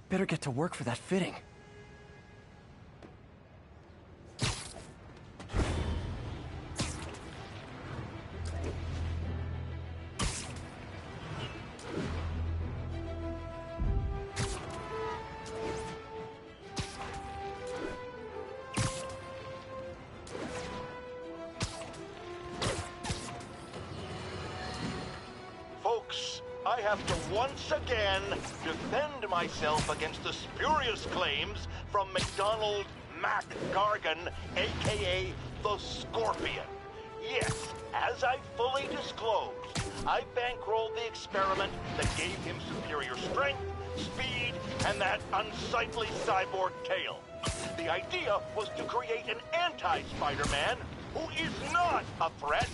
Better get to work for that fitting. Folks, I have to once again defend myself against the spurious claims from McDonald Mac Gargan, aka the Scorpion. Yes, as I fully disclosed, I bankrolled the experiment that gave him superior strength, speed, and that unsightly cyborg tail. The idea was to create an anti-Spider-Man who is not a threat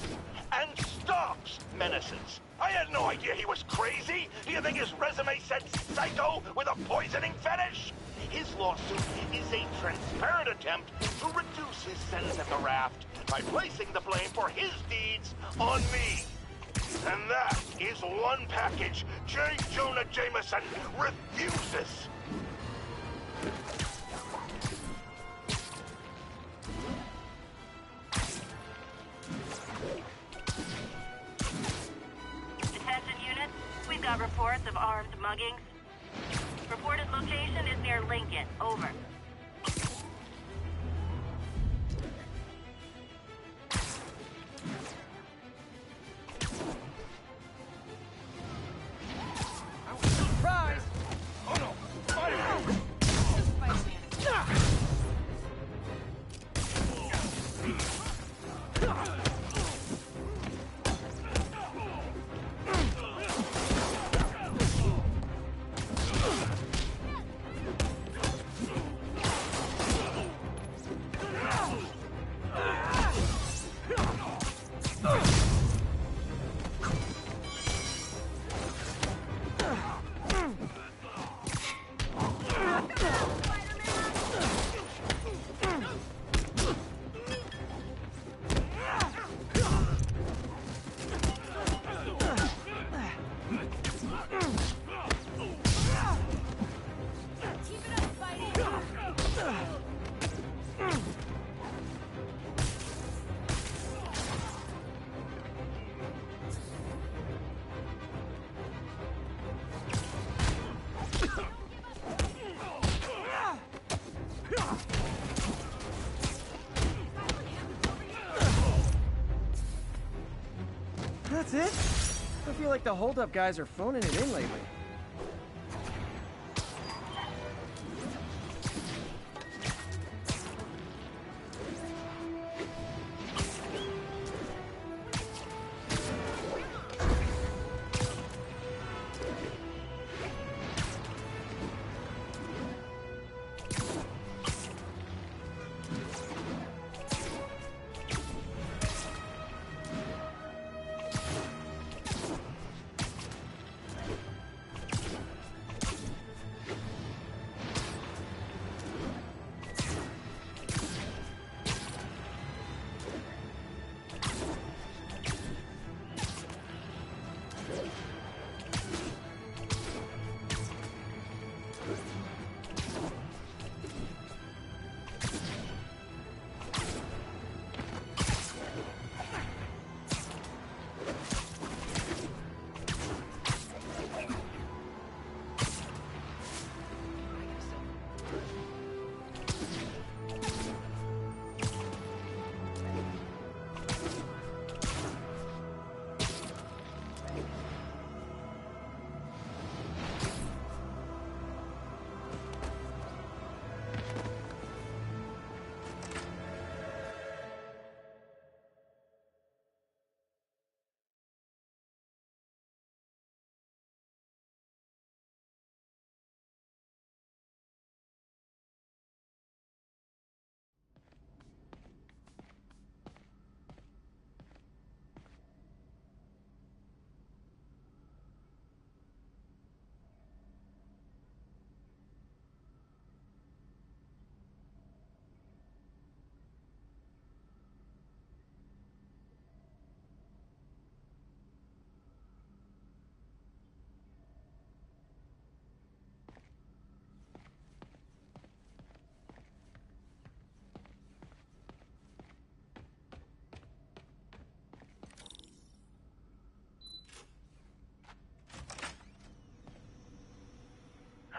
and stops menaces. I had no idea he was crazy. Do you think his resume said psycho with a poisoning fetish? His lawsuit is a transparent attempt to reduce his sentence at the raft by placing the blame for his deeds on me. And that is one package J. Jonah Jameson refuses. Attention units, we've got reports of armed muggings. Reported location is near Lincoln. Over. Surprise! Oh no! Spider-Man! That's it? I feel like the hold-up guys are phoning it in lately.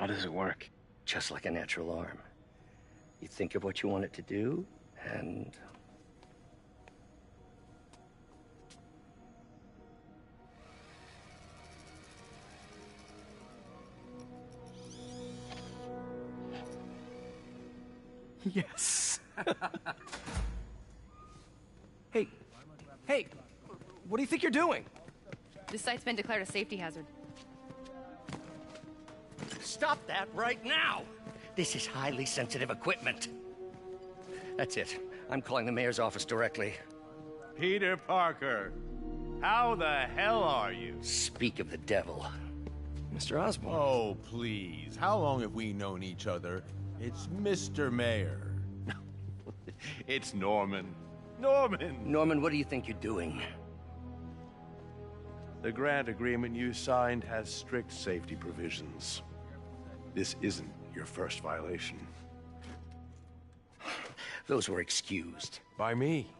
How does it work? Just like a natural arm. You think of what you want it to do, and... Yes. Hey, what do you think you're doing? This site's been declared a safety hazard. Stop that right now! This is highly sensitive equipment. That's it. I'm calling the mayor's office directly. Peter Parker, how the hell are you? Speak of the devil. Mr. Osborn. Oh, please. How long have we known each other? It's Mr. Mayor. It's Norman. Norman! Norman, what do you think you're doing? The grant agreement you signed has strict safety provisions. This isn't your first violation. Those were excused. By me.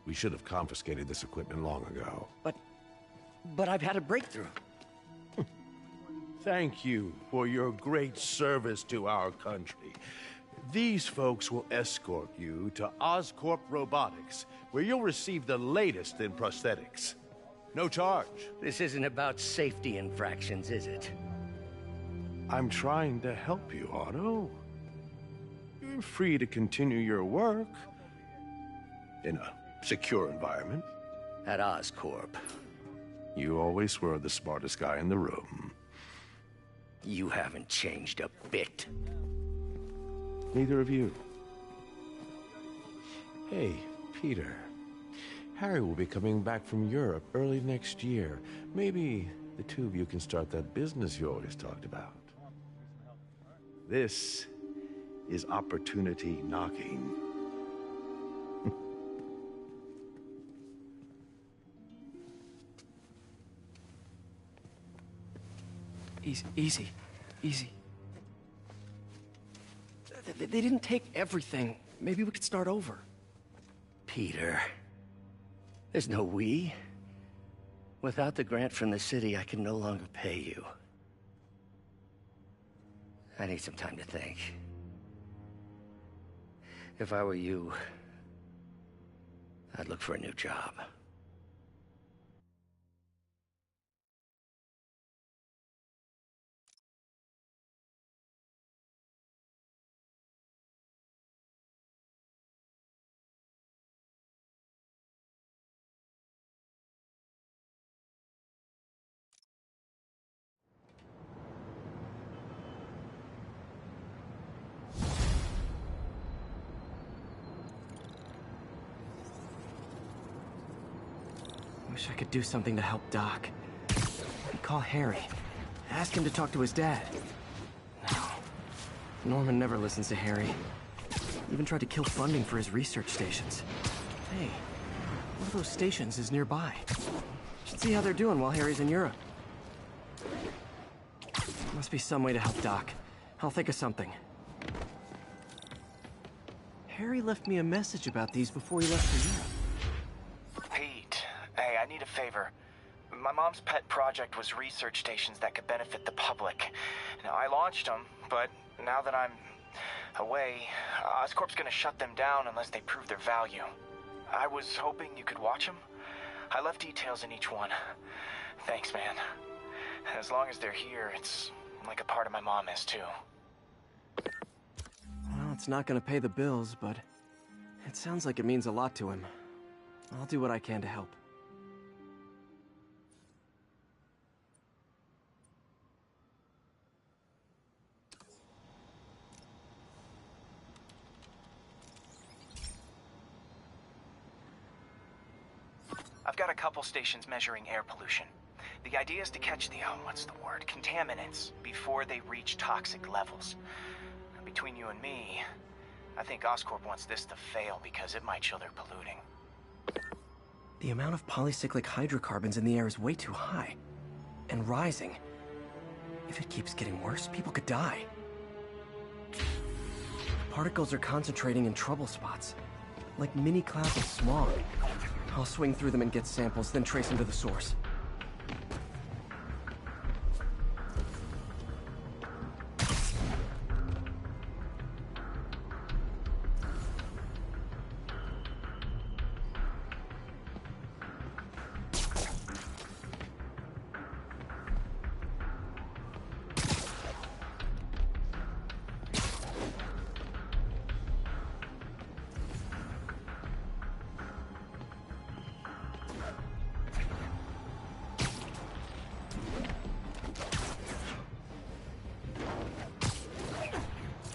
We should have confiscated this equipment long ago. But I've had a breakthrough. Thank you for your great service to our country. These folks will escort you to Oscorp Robotics, where you'll receive the latest in prosthetics. No charge. This isn't about safety infractions, is it? I'm trying to help you, Otto. You're free to continue your work in a secure environment. At Oscorp. You always were the smartest guy in the room. You haven't changed a bit. Neither of you. Hey, Peter. Harry will be coming back from Europe early next year. Maybe the two of you can start that business you always talked about. This is opportunity knocking. Easy. They didn't take everything. Maybe we could start over. Peter. There's no we. Without the grant from the city, I can no longer pay you. I need some time to think. If I were you, I'd look for a new job. Wish I could do something to help Doc. I'd call Harry. Ask him to talk to his dad. No. Norman never listens to Harry. Even tried to kill funding for his research stations. Hey, one of those stations is nearby. Should see how they're doing while Harry's in Europe. Must be some way to help Doc. I'll think of something. Harry left me a message about these before he left for Europe. Pete, hey, I need a favor. My mom's pet project was research stations that could benefit the public. Now, I launched them, but now that I'm away, Oscorp's gonna shut them down unless they prove their value. I was hoping you could watch them. I left details in each one. Thanks, man. As long as they're here, it's like a part of my mom is, too. Well, it's not gonna pay the bills, but it sounds like it means a lot to him. I'll do what I can to help. I've got a couple stations measuring air pollution. The idea is to catch the, contaminants before they reach toxic levels. Between you and me, I think Oscorp wants this to fail because it might show they're polluting. The amount of polycyclic hydrocarbons in the air is way too high. And rising. If it keeps getting worse, people could die. The particles are concentrating in trouble spots. Like mini clouds of smog. I'll swing through them and get samples, then trace them to the source.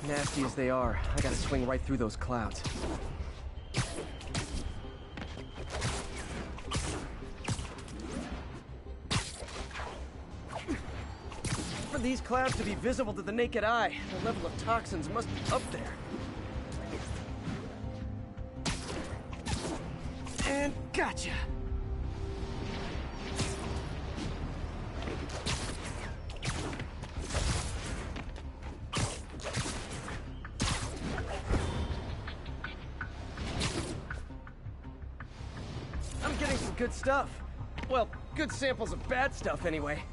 Nasty as they are, I gotta swing right through those clouds. For these clouds to be visible to the naked eye, the level of toxins must be up there. And gotcha! I'm getting some good stuff. Well, good samples of bad stuff anyway.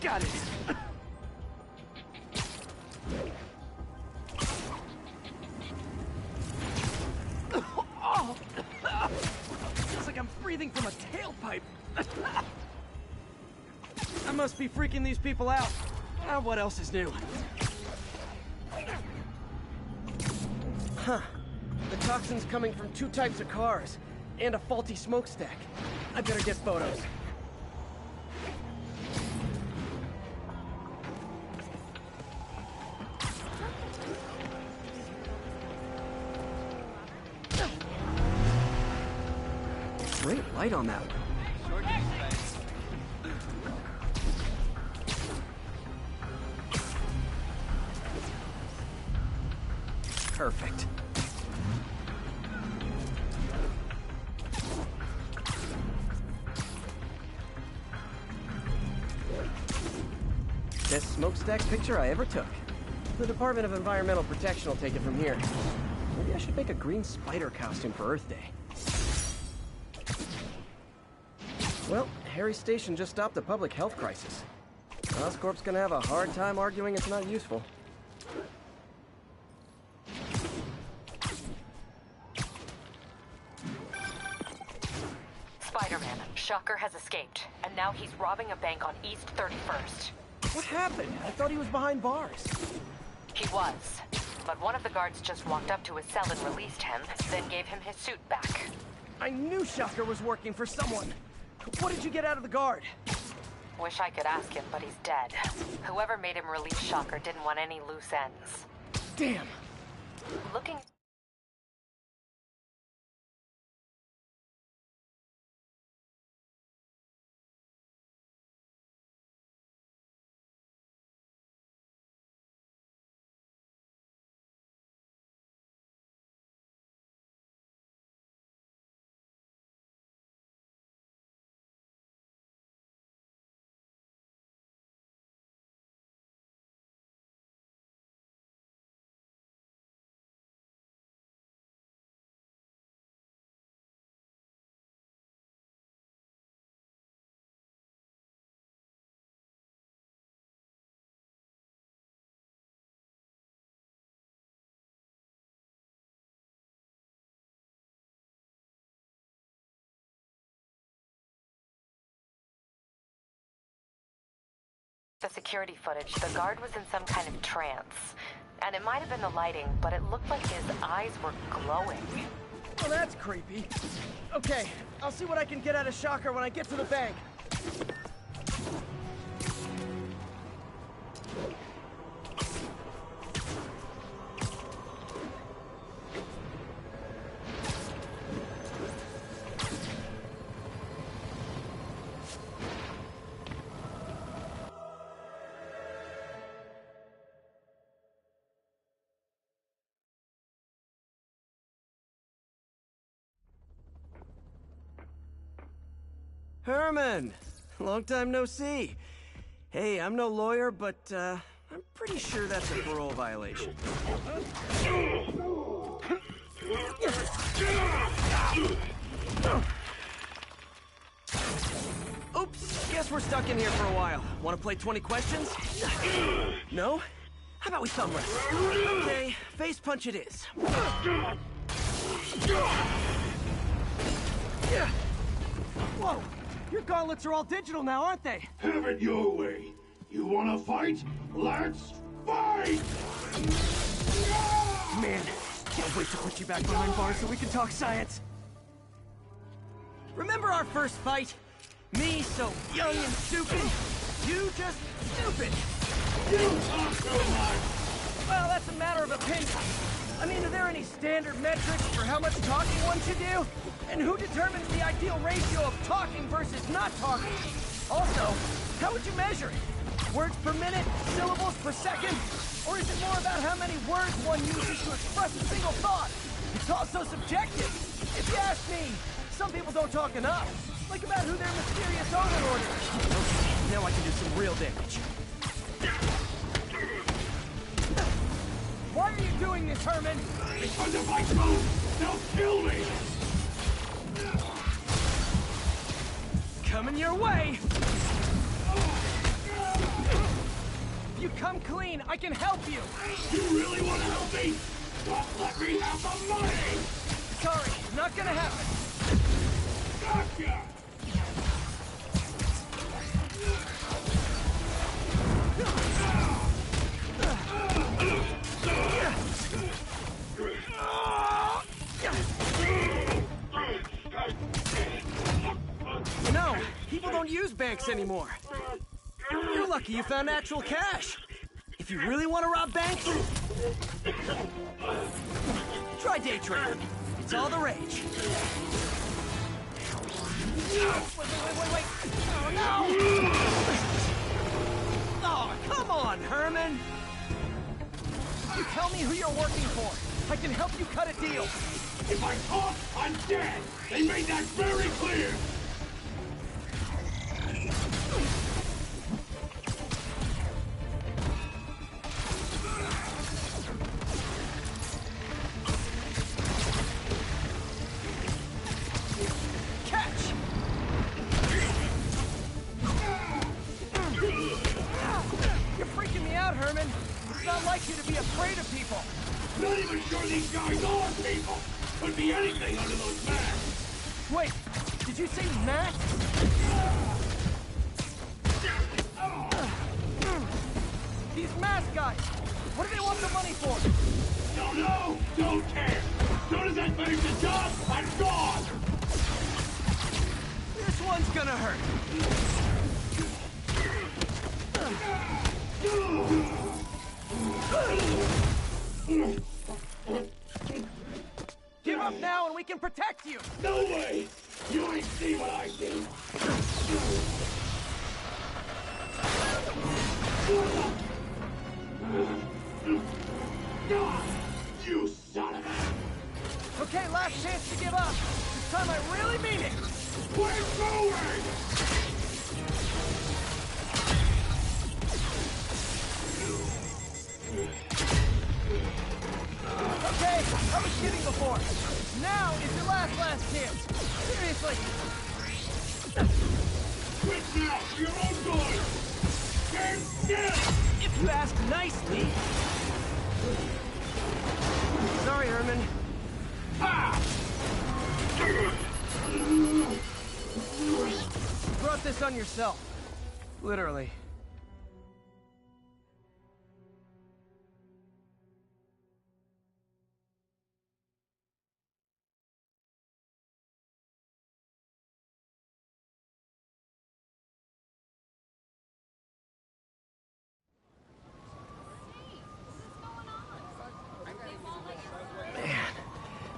Got it. Oh. It's like I'm breathing from a tailpipe. I must be freaking these people out. What else is new? Huh. The toxin's coming from 2 types of cars, and a faulty smokestack. I better get photos. Great light on that one. Perfect. Best smokestack picture I ever took. The Department of Environmental Protection will take it from here. Maybe I should make a green spider costume for Earth Day. Well, Harry Station just stopped a public health crisis. Oscorp's gonna have a hard time arguing it's not useful. Spider-Man, Shocker has escaped, and now he's robbing a bank on East 31st. What happened? I thought he was behind bars. He was, but one of the guards just walked up to his cell and released him, then gave him his suit back. I knew Shocker was working for someone. What did you get out of the guard? Wish I could ask him, but he's dead. Whoever made him release Shocker didn't want any loose ends. Damn. Looking... The security footage, the guard was in some kind of trance. And it might have been the lighting, but it looked like his eyes were glowing. Well, that's creepy. Okay, I'll see what I can get out of Shocker when I get to the bank. Herman! Long time no see. Hey, I'm no lawyer, but, I'm pretty sure that's a parole violation. Oops, guess we're stuck in here for a while. Want to play 20 questions? No? How about we thumb wrestle? Okay, face punch it is. Whoa! Your gauntlets are all digital now, aren't they? Have it your way. You wanna fight? Let's fight! Man, can't wait to put you back behind bars so we can talk science. Remember our first fight? Me so young and stupid, you just stupid. You talk too much! Well, that's a matter of opinion. I mean, are there any standard metrics for how much talking one should do? And who determines the ideal ratio of talking versus not talking? Also, how would you measure it? Words per minute? Syllables per second? Or is it more about how many words one uses to express a single thought? It's also subjective. If you ask me, some people don't talk enough. Like about who their mysterious owner orders. Okay, now I can do some real damage. Why are you doing this, Herman? Because if I don't, they'll kill me! Coming your way! If you come clean, I can help you! You really want to help me? Don't let me have the money! Sorry, not gonna happen. Gotcha! No, people don't use banks anymore. You're lucky you found actual cash. If you really want to rob banks, try day trading. It's all the rage. Wait. Oh, no! Oh, come on, Herman! You tell me who you're working for. I can help you cut a deal. If I talk, I'm dead! They made that very clear! Catch! You're freaking me out, Herman. It's not like you to be afraid of people. Not even sure these guys are people! Could be anything under those masks! Wait, did you say Matt? These mask guys, what do they want the money for? Don't know, don't care! Soon as I finish the job, I'm gone! This one's gonna hurt. Give up now and we can protect you! No way! You ain't see what I see! You son of a... Okay, last chance to give up. This time I really mean it. We're going! Okay, I was kidding before. Now is your last chance. Seriously. Quit now, for your own good! Stand still! If you ask nicely. Sorry, Herman. Ah! You brought this on yourself. Literally.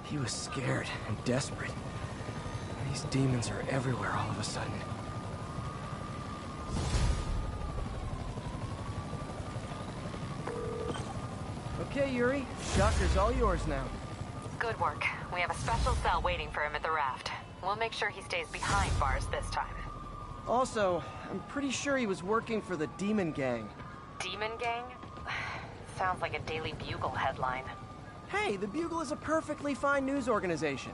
He was scared and desperate. These demons are everywhere all of a sudden. Okay, Yuri. Shocker's all yours now. Good work. We have a special cell waiting for him at the raft. We'll make sure he stays behind bars this time. Also, I'm pretty sure he was working for the Demon Gang. Demon Gang? Sounds like a Daily Bugle headline. Hey, the Bugle is a perfectly fine news organization.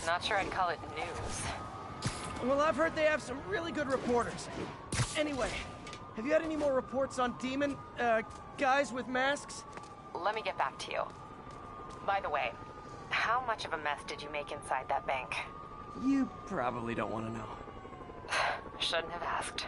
Not sure I'd call it news. Well, I've heard they have some really good reporters. Anyway, have you had any more reports on demon, guys with masks? Let me get back to you. By the way, how much of a mess did you make inside that bank? You probably don't want to know. Shouldn't have asked.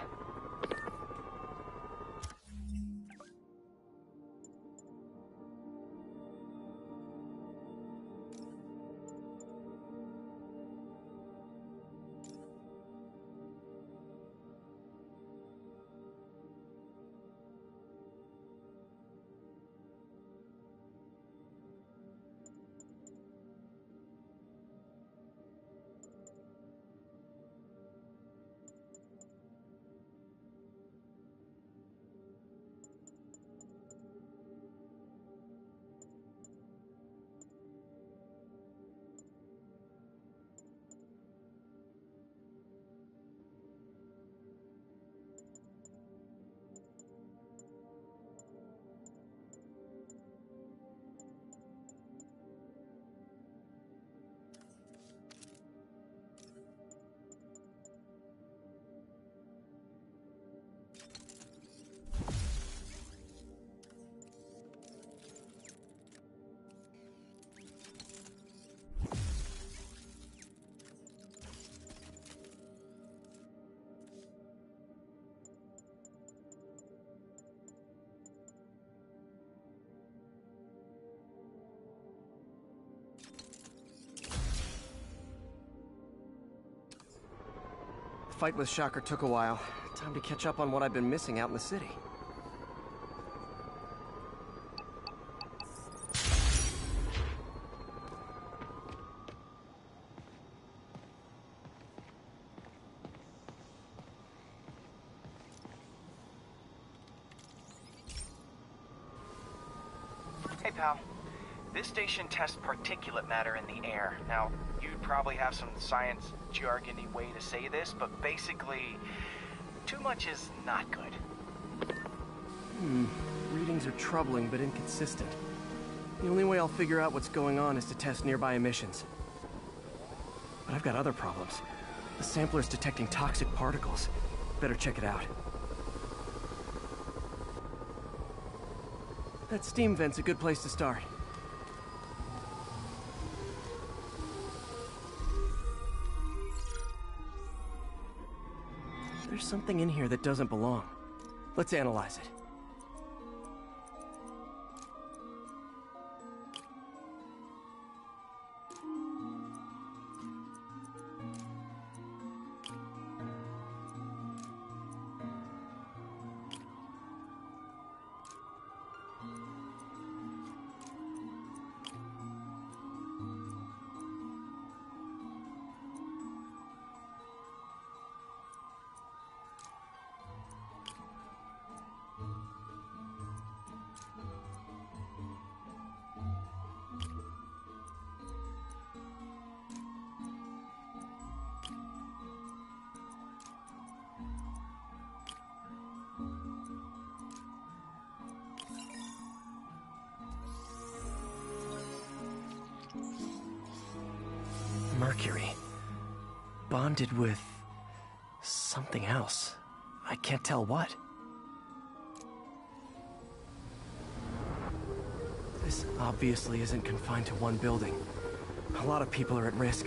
Fight with Shocker took a while. Time to catch up on what I've been missing out in the city. Hey, pal. This station tests particulate matter in the air. Now, you'd probably have some science jargony way to say this, but basically, too much is not good. Readings are troubling but inconsistent. The only way I'll figure out what's going on is to test nearby emissions. But I've got other problems. The sampler's detecting toxic particles. Better check it out. That steam vent's a good place to start. There's something in here that doesn't belong. Let's analyze it. Mercury. Bonded with something else. I can't tell what. This obviously isn't confined to one building. A lot of people are at risk.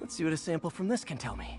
Let's see what a sample from this can tell me.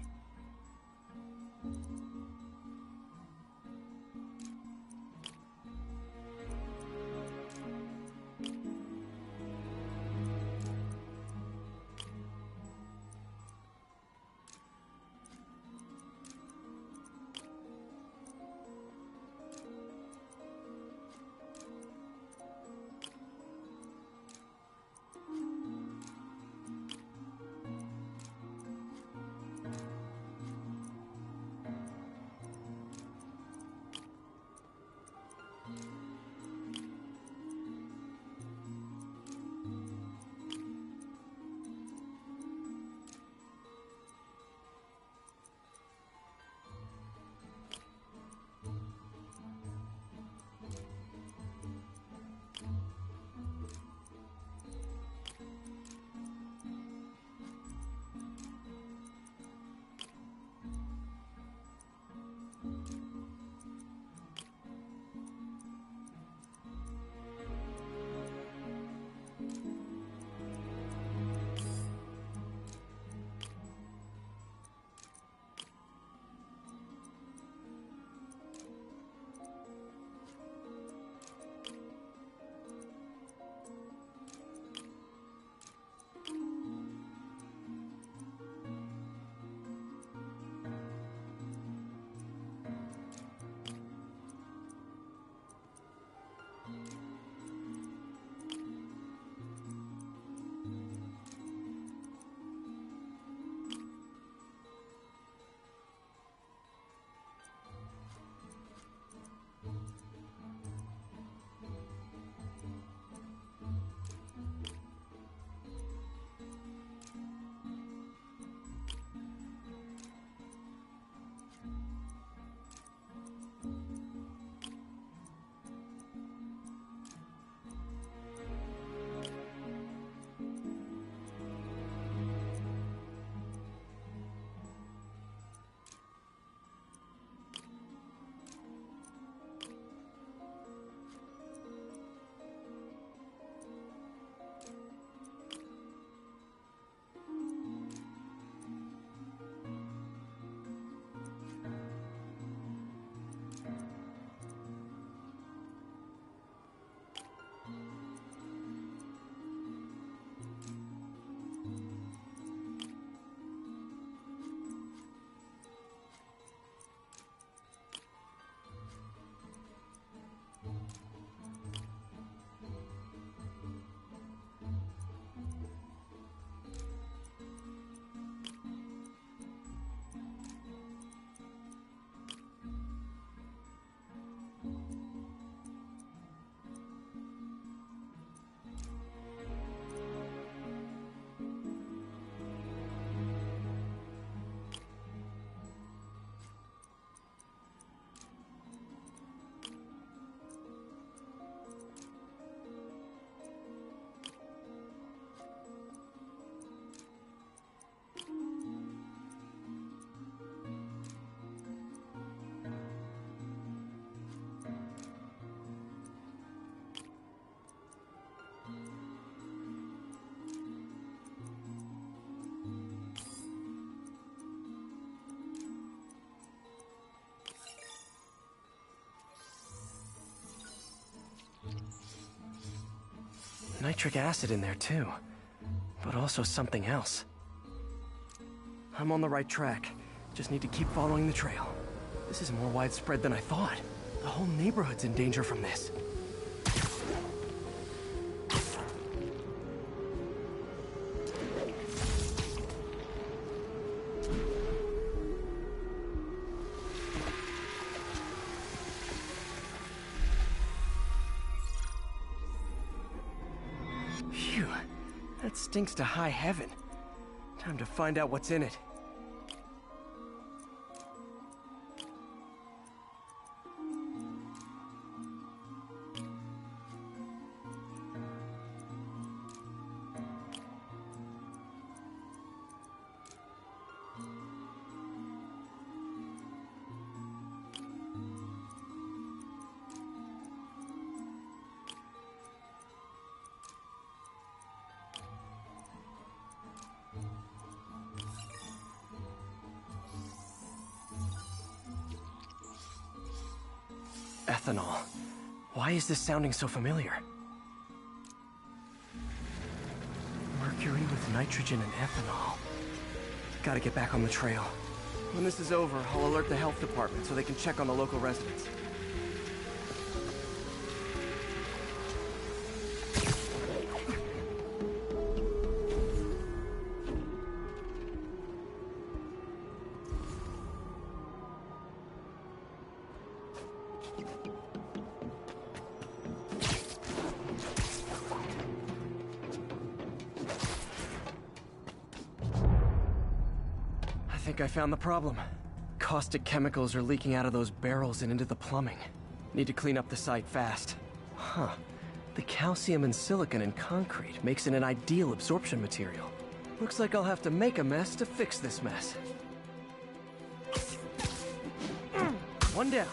nitric acid in there too, but also something else. I'm on the right track. Just need to keep following the trail. This is more widespread than I thought. The whole neighborhood's in danger from this. Phew, that stinks to high heaven. Time to find out what's in it. Ethanol. Why is this sounding so familiar? Mercury with nitrogen and ethanol. Gotta get back on the trail. When this is over, I'll alert the health department so they can check on the local residents. I think I found the problem. Caustic chemicals are leaking out of those barrels and into the plumbing. Need to clean up the site fast. Huh. The calcium and silicon in concrete makes it an ideal absorption material. Looks like I'll have to make a mess to fix this mess. One down.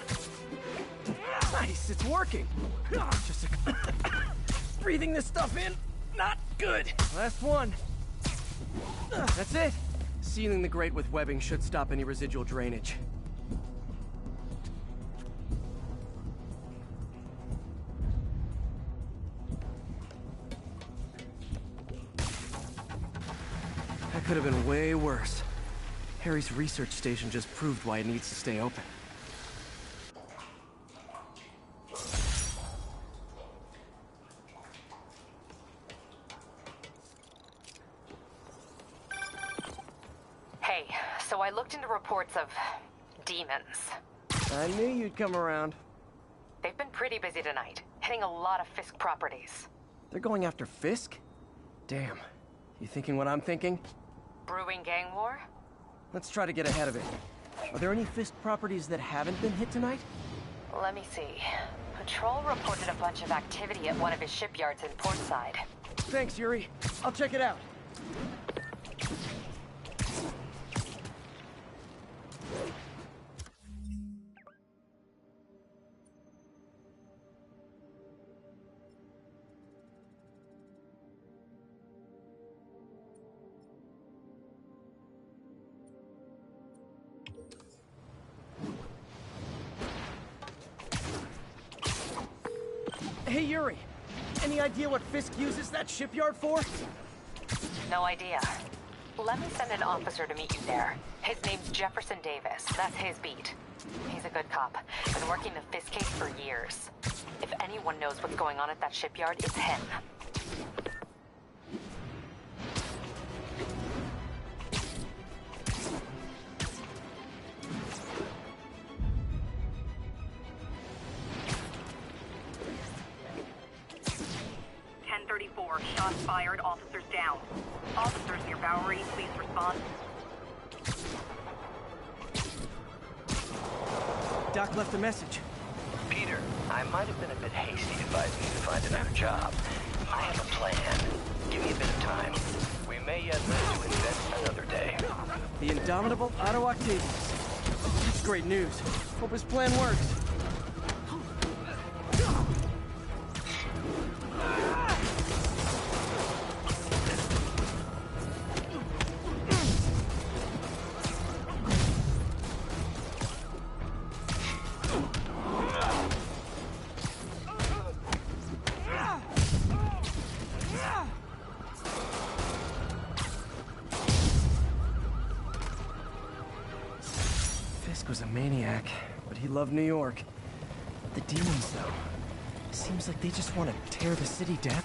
Nice, it's working. Just breathing this stuff in, not good. Last one. That's it. Sealing the grate with webbing should stop any residual drainage. That could have been way worse. Harry's research station just proved why it needs to stay open. So I looked into reports of demons. I knew you'd come around. They've been pretty busy tonight, hitting a lot of Fisk properties. They're going after Fisk? Damn. You thinking what I'm thinking? Brewing gang war? Let's try to get ahead of it. Are there any Fisk properties that haven't been hit tonight? Let me see. Patrol reported a bunch of activity at one of his shipyards in Portside. Thanks, Yuri. I'll check it out. Hey, Yuri. Any idea what Fisk uses that shipyard for? No idea. Let me send an officer to meet you there. His name's Jefferson Davis. That's his beat. He's a good cop. Been working the Fisk case for years. If anyone knows what's going on at that shipyard, it's him. Shots fired, officers down. Officers near Bowery, please respond. Doc left a message. Peter, I might have been a bit hasty advising you to find another job. I have a plan. Give me a bit of time. We may yet live to invent another day. The indomitable Otto Octavius. It's great news. Hope his plan works. he loved New York. The demons, though. Seems like they just want to tear the city down.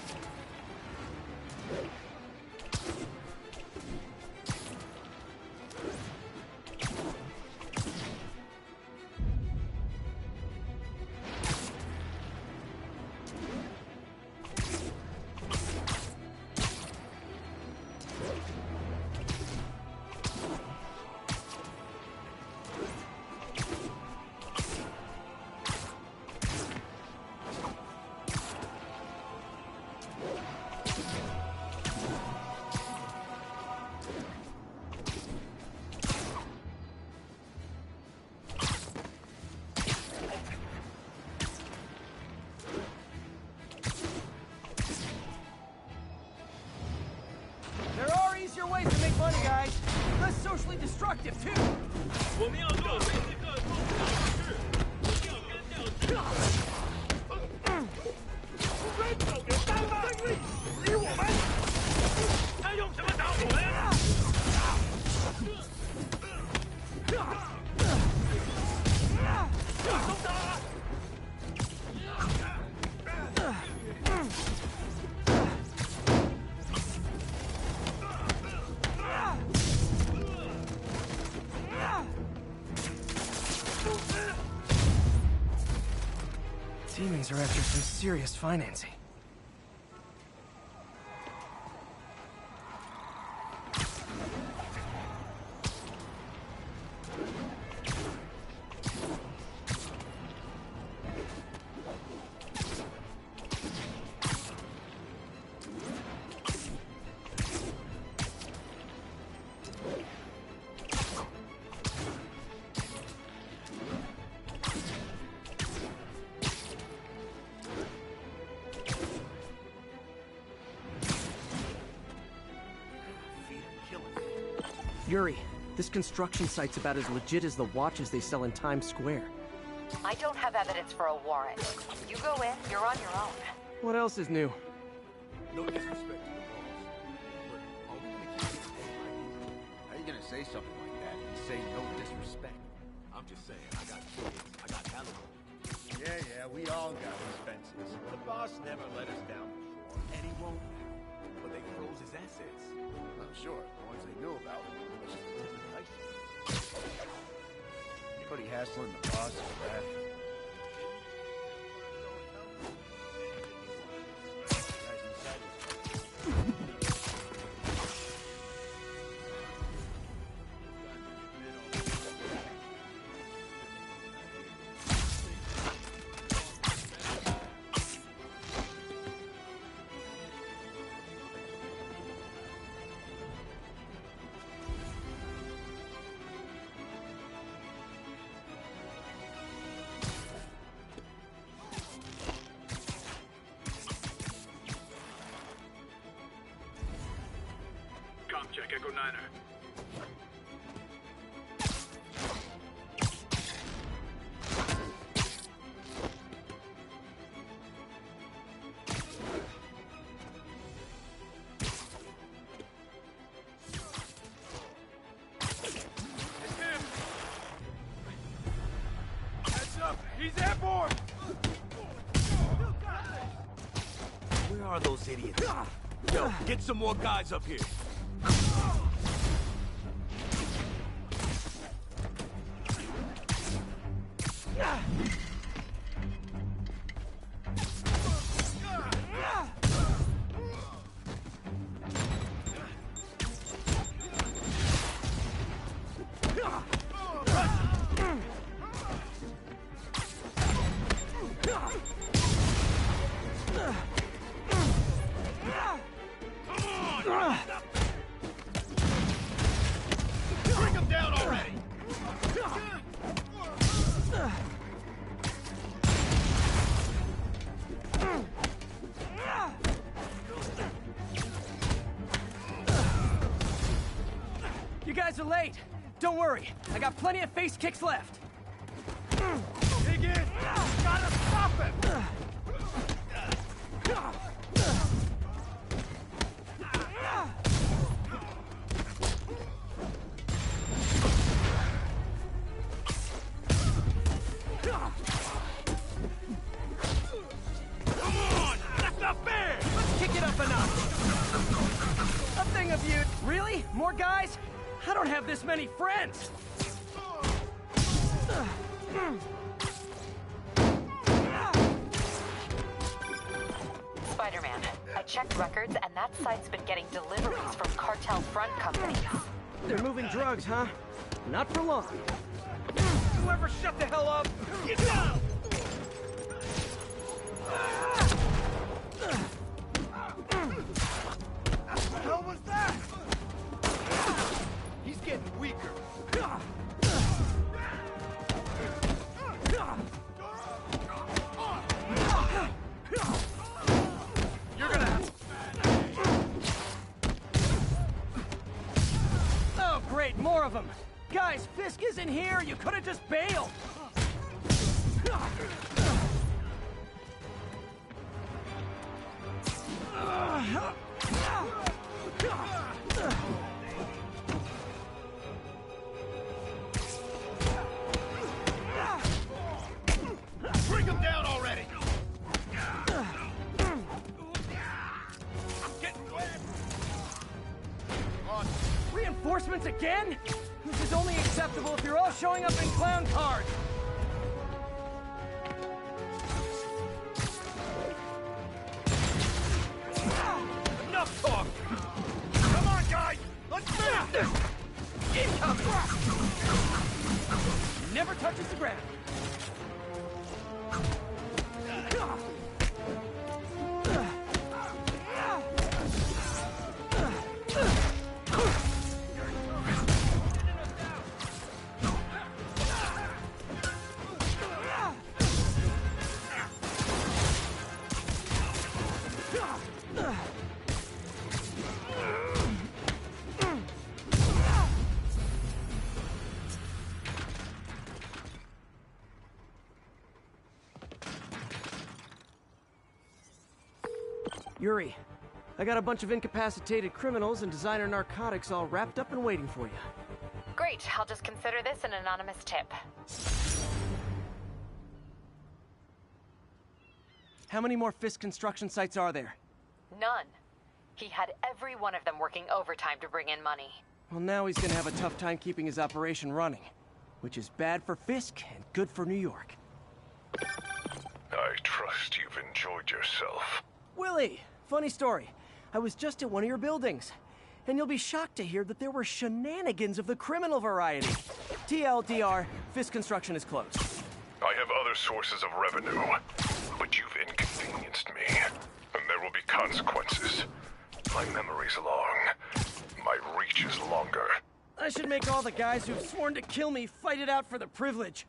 There are easier ways to make money, guys. Less socially destructive, too. Demons are after some serious financing. Yuri, this construction site's about as legit as the watches they sell in Times Square. I don't have evidence for a warrant. You go in, you're on your own. What else is new? No disrespect to the boss, but are we gonna keep this thing like this? How you gonna say something like that and say no disrespect? I'm just saying, I got kids, I got alimony. Yeah, we all got expenses. The boss never let us down before, and he won't now. But they froze his assets. I'm sure, the ones they knew about. Anybody hassling the boss is bad. Check Echo Niner. Heads up! He's airborne! Where are those idiots? Yo, get some more guys up here. Bring him down already! You guys are late. Don't worry, I got plenty of face kicks left. Dig in! Gotta stop him! more guys? I don't have this many friends! Spider-Man, I checked records and that site's been getting deliveries from cartel front companies. They're moving drugs, huh? Not for long. Whoever shut the hell up! Get down! What the hell was that? He's getting weaker. You're gonna have... Oh, great, more of them! Guys, Fisk isn't here! You could've just bailed! Bring him down already! I'm getting wet! Reinforcements again? This is only acceptable if you're all showing up in clown cars! Enough talk! Come on, guys! Let's finish this! Incoming! Never touches the ground. Yuri, I got a bunch of incapacitated criminals and designer narcotics all wrapped up and waiting for you. Great, I'll just consider this an anonymous tip. How many more Fisk construction sites are there? None. He had every one of them working overtime to bring in money. Well, now he's gonna have a tough time keeping his operation running, which is bad for Fisk and good for New York. I trust you've enjoyed yourself. Willie, funny story. I was just at one of your buildings, and you'll be shocked to hear that there were shenanigans of the criminal variety. TLDR, Fisk Construction is closed. I have other sources of revenue, but you've inconvenienced me, and there will be consequences. My memory's long. My reach is longer. I should make all the guys who've sworn to kill me fight it out for the privilege.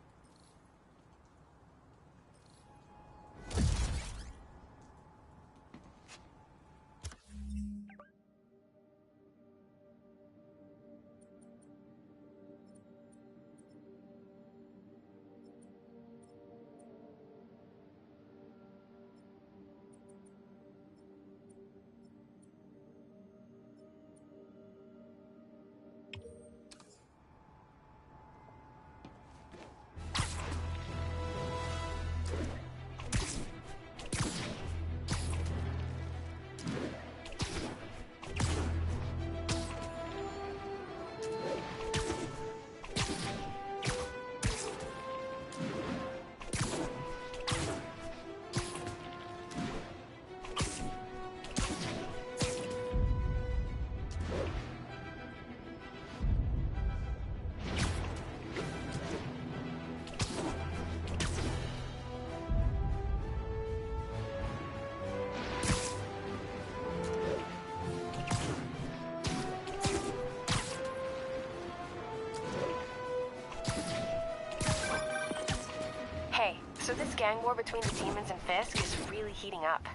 So this gang war between the demons and Fisk is really heating up.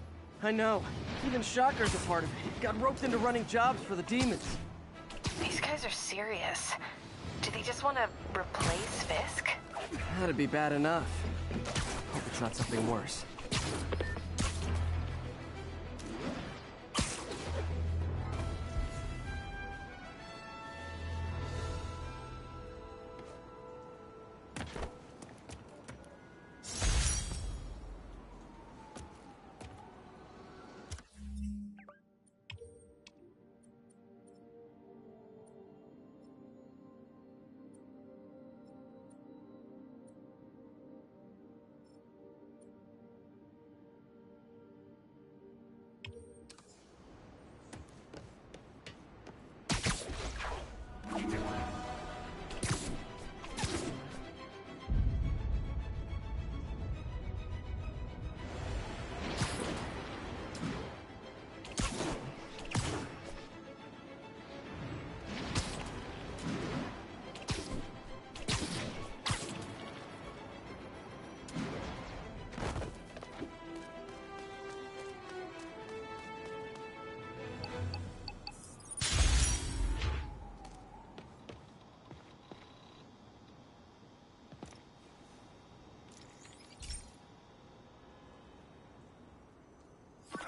I know. Even Shocker's a part of it. Got roped into running jobs for the demons. These guys are serious. Do they just want to replace Fisk? That'd be bad enough. Hope it's not something worse.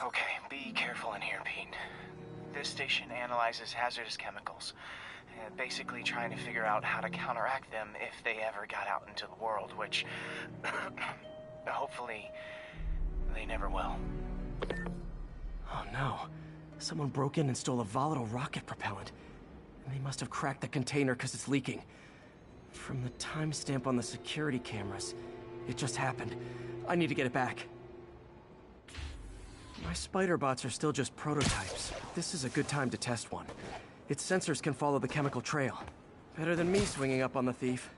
Okay, be careful in here, Pete. This station analyzes hazardous chemicals, basically trying to figure out how to counteract them if they ever got out into the world, which hopefully they never will. Oh no. Someone broke in and stole a volatile rocket propellant. And they must have cracked the container because it's leaking. From the timestamp on the security cameras, it just happened. I need to get it back. My spider bots are still just prototypes. This is a good time to test one. Its sensors can follow the chemical trail. Better than me swinging up on the thief.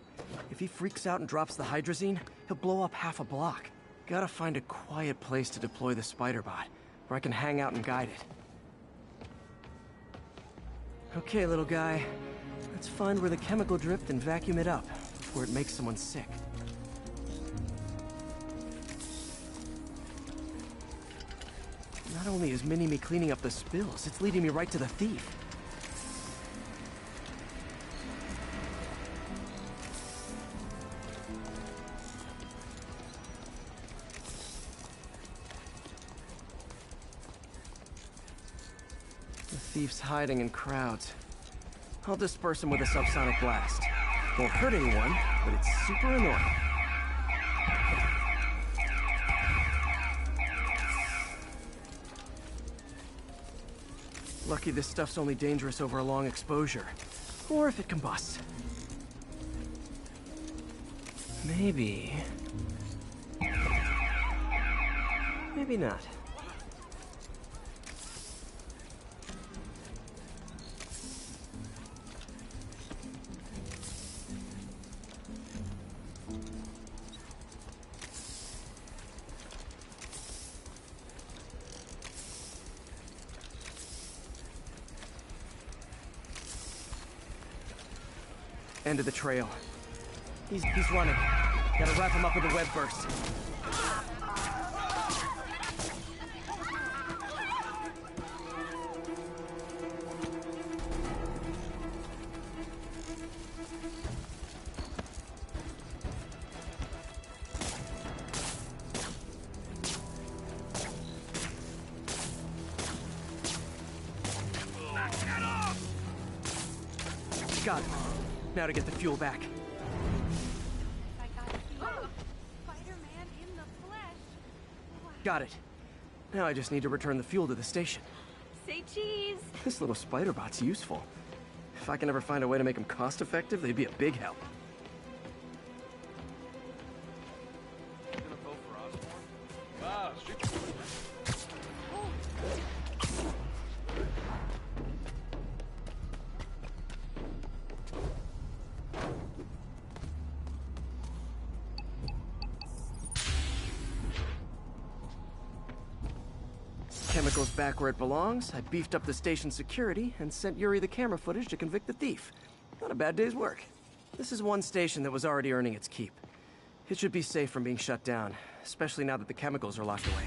If he freaks out and drops the hydrazine, he'll blow up half a block. Gotta find a quiet place to deploy the spider bot, where I can hang out and guide it. Okay, little guy. Let's find where the chemical drift and vacuum it up before it makes someone sick. Not only is Mini-Me cleaning up the spills, it's leading me right to the thief. The thief's hiding in crowds. I'll disperse him with a subsonic blast. Won't hurt anyone, but it's super annoying. Lucky this stuff's only dangerous over a long exposure. Or if it combusts. Maybe... maybe not. End of the trail. He's running. Gotta wrap him up with a web burst. Got it. Now to get the fuel back. Spider-Man in the flesh. Got it. Now I just need to return the fuel to the station. Say cheese. This little spider bot's useful. If I can ever find a way to make them cost-effective, they'd be a big help. Chemicals back where it belongs. I beefed up the station security and sent Yuri the camera footage to convict the thief. Not a bad day's work. This is one station that was already earning its keep. It should be safe from being shut down, especially now that the chemicals are locked away.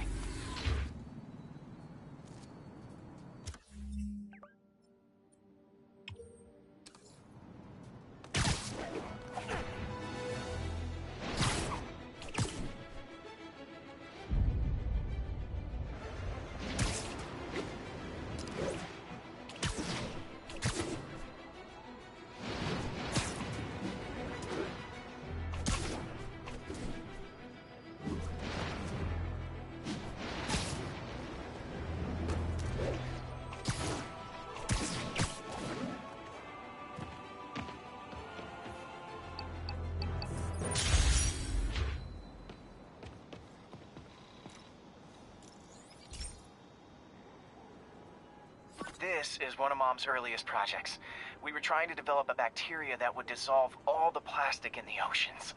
This is one of Mom's earliest projects. We were trying to develop a bacteria that would dissolve all the plastic in the oceans.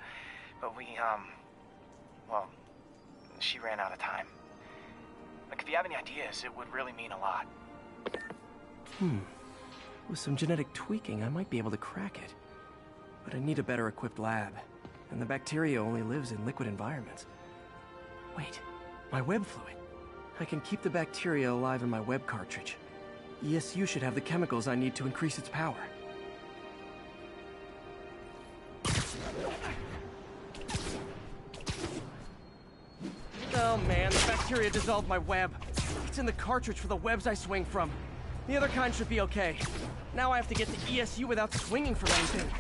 But well, she ran out of time. Like, if you have any ideas, it would really mean a lot. With some genetic tweaking, I might be able to crack it. But I need a better equipped lab. And the bacteria only lives in liquid environments. Wait, my web fluid. I can keep the bacteria alive in my web cartridge. ESU should have the chemicals I need to increase its power. Oh man, the bacteria dissolved my web. It's in the cartridge for the webs I swing from. The other kind should be okay. Now I have to get to ESU without swinging from anything.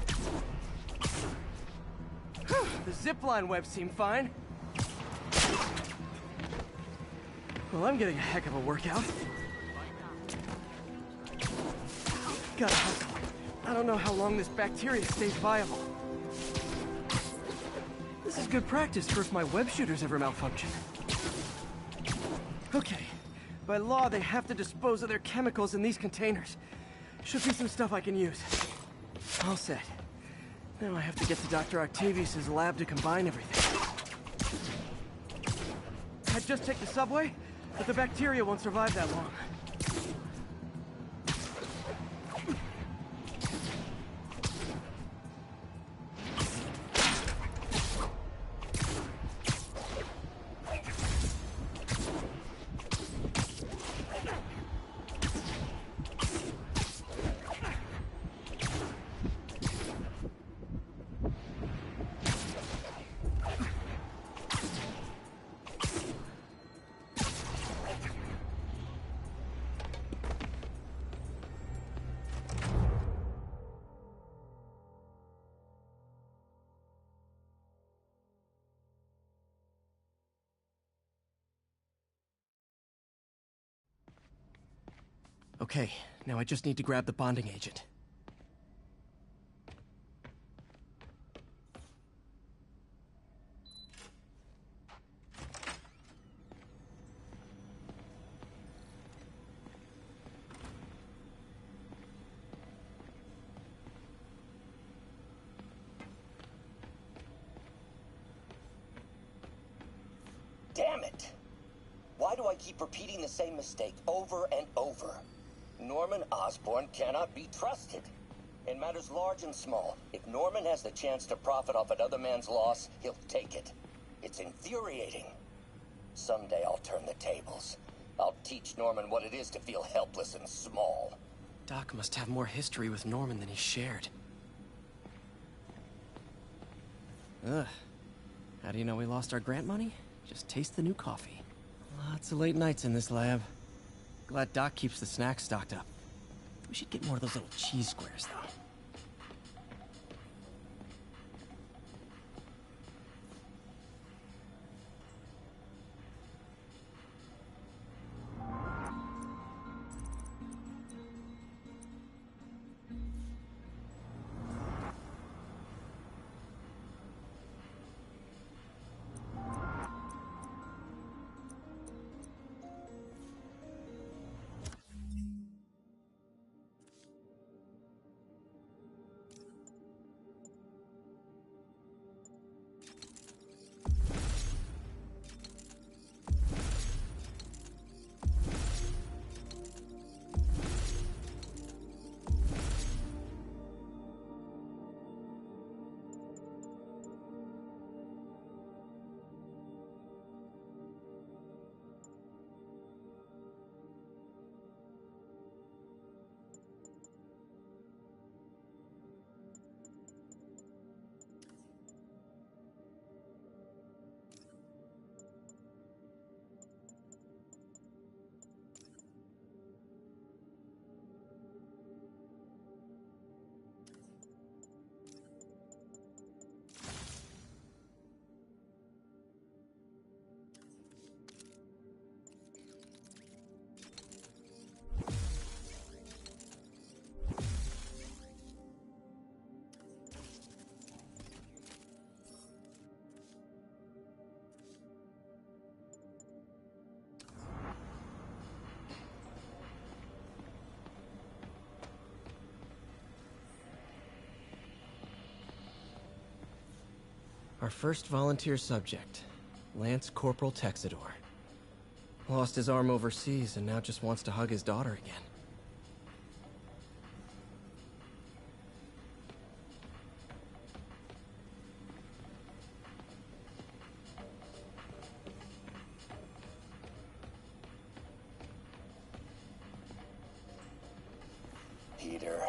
The zipline webs seem fine. Well, I'm getting a heck of a workout. Gotta hustle. I don't know how long this bacteria stays viable. This is good practice for if my web shooters ever malfunction. Okay. By law, they have to dispose of their chemicals in these containers. Should be some stuff I can use. All set. Now I have to get to Dr. Octavius's lab to combine everything. I'd just take the subway, but the bacteria won't survive that long. Okay, now I just need to grab the bonding agent. Damn it! Why do I keep repeating the same mistake over and over? Norman Osborn cannot be trusted. In matters large and small, if Norman has the chance to profit off another man's loss, he'll take it. It's infuriating. Someday I'll turn the tables. I'll teach Norman what it is to feel helpless and small. Doc must have more history with Norman than he shared. Ugh. How do you know we lost our grant money? Just taste the new coffee. Lots of late nights in this lab. Glad Doc keeps the snacks stocked up. We should get more of those little cheese squares, though. Our first volunteer subject, Lance Corporal Texidor. Lost his arm overseas and now just wants to hug his daughter again. Peter.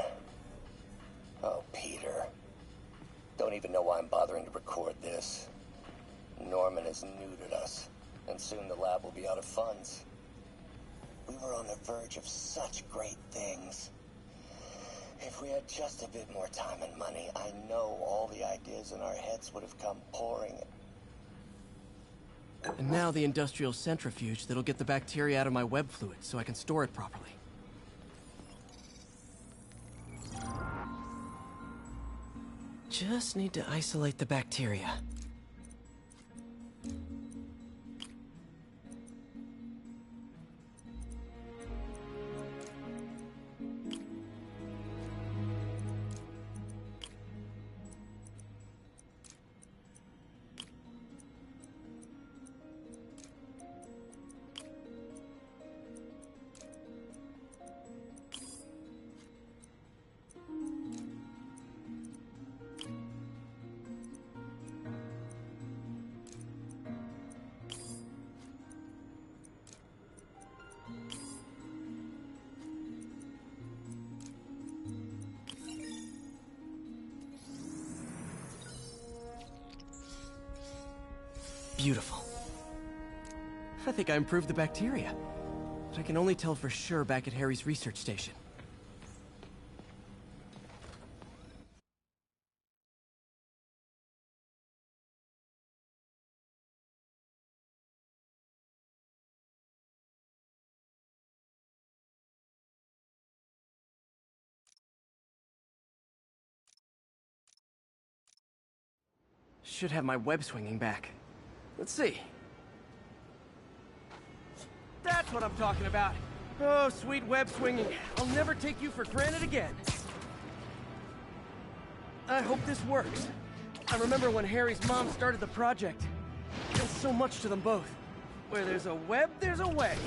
Oh, Peter. Don't even know why I'm bothering to record this. Norman has neutered us, and soon the lab will be out of funds. We were on the verge of such great things. If we had just a bit more time and money, I know all the ideas in our heads would have come pouring. And now the industrial centrifuge that'll get the bacteria out of my web fluid so I can store it properly. Just need to isolate the bacteria. Beautiful. I think I improved the bacteria, but I can only tell for sure back at Harry's research station. Should have my web swinging back. Let's see. That's what I'm talking about. Oh, sweet web swinging. I'll never take you for granted again. I hope this works. I remember when Harry's mom started the project. There's so much to them both. Where there's a web, there's a way.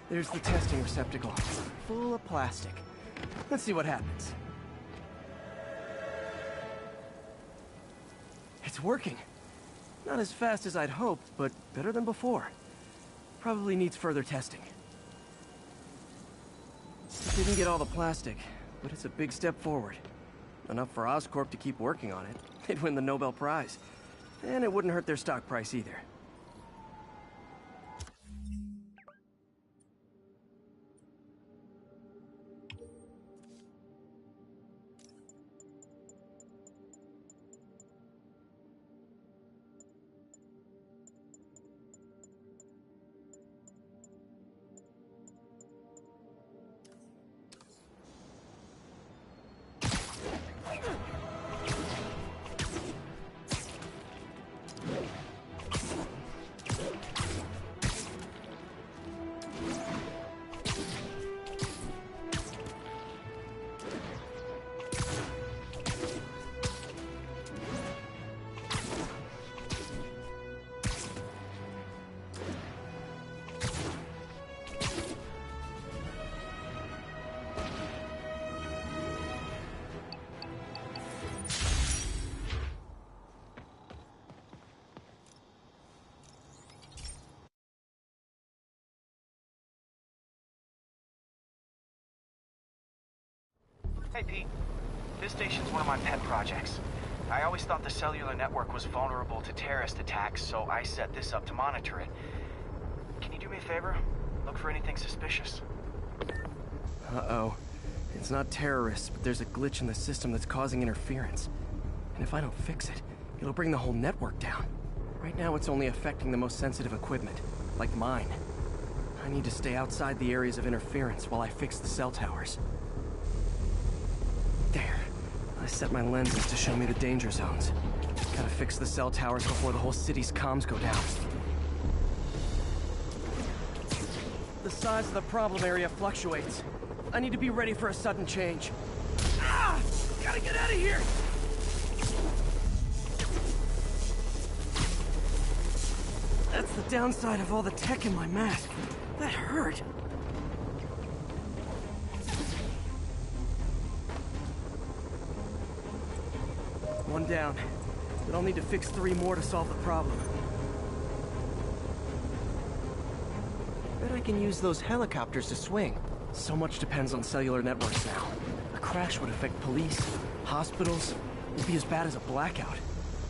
There's the testing receptacle, full of plastic. Let's see what happens. It's working. Not as fast as I'd hoped, but better than before. Probably needs further testing. Didn't get all the plastic, but it's a big step forward. Enough for Oscorp to keep working on it. They'd win the Nobel Prize. And it wouldn't hurt their stock price either. Hey, Pete. This station's one of my pet projects. I always thought the cellular network was vulnerable to terrorist attacks, so I set this up to monitor it. Can you do me a favor? Look for anything suspicious. Uh-oh. It's not terrorists, but there's a glitch in the system that's causing interference. And if I don't fix it, it'll bring the whole network down. Right now, it's only affecting the most sensitive equipment, like mine. I need to stay outside the areas of interference while I fix the cell towers. There. I set my lenses to show me the danger zones. Gotta fix the cell towers before the whole city's comms go down. The size of the problem area fluctuates. I need to be ready for a sudden change. Ah! Gotta get out of here! That's the downside of all the tech in my mask. That hurt. one down. But I'll need to fix 3 more to solve the problem. Bet I can use those helicopters to swing. So much depends on cellular networks now. A crash would affect police, hospitals. It'd be as bad as a blackout.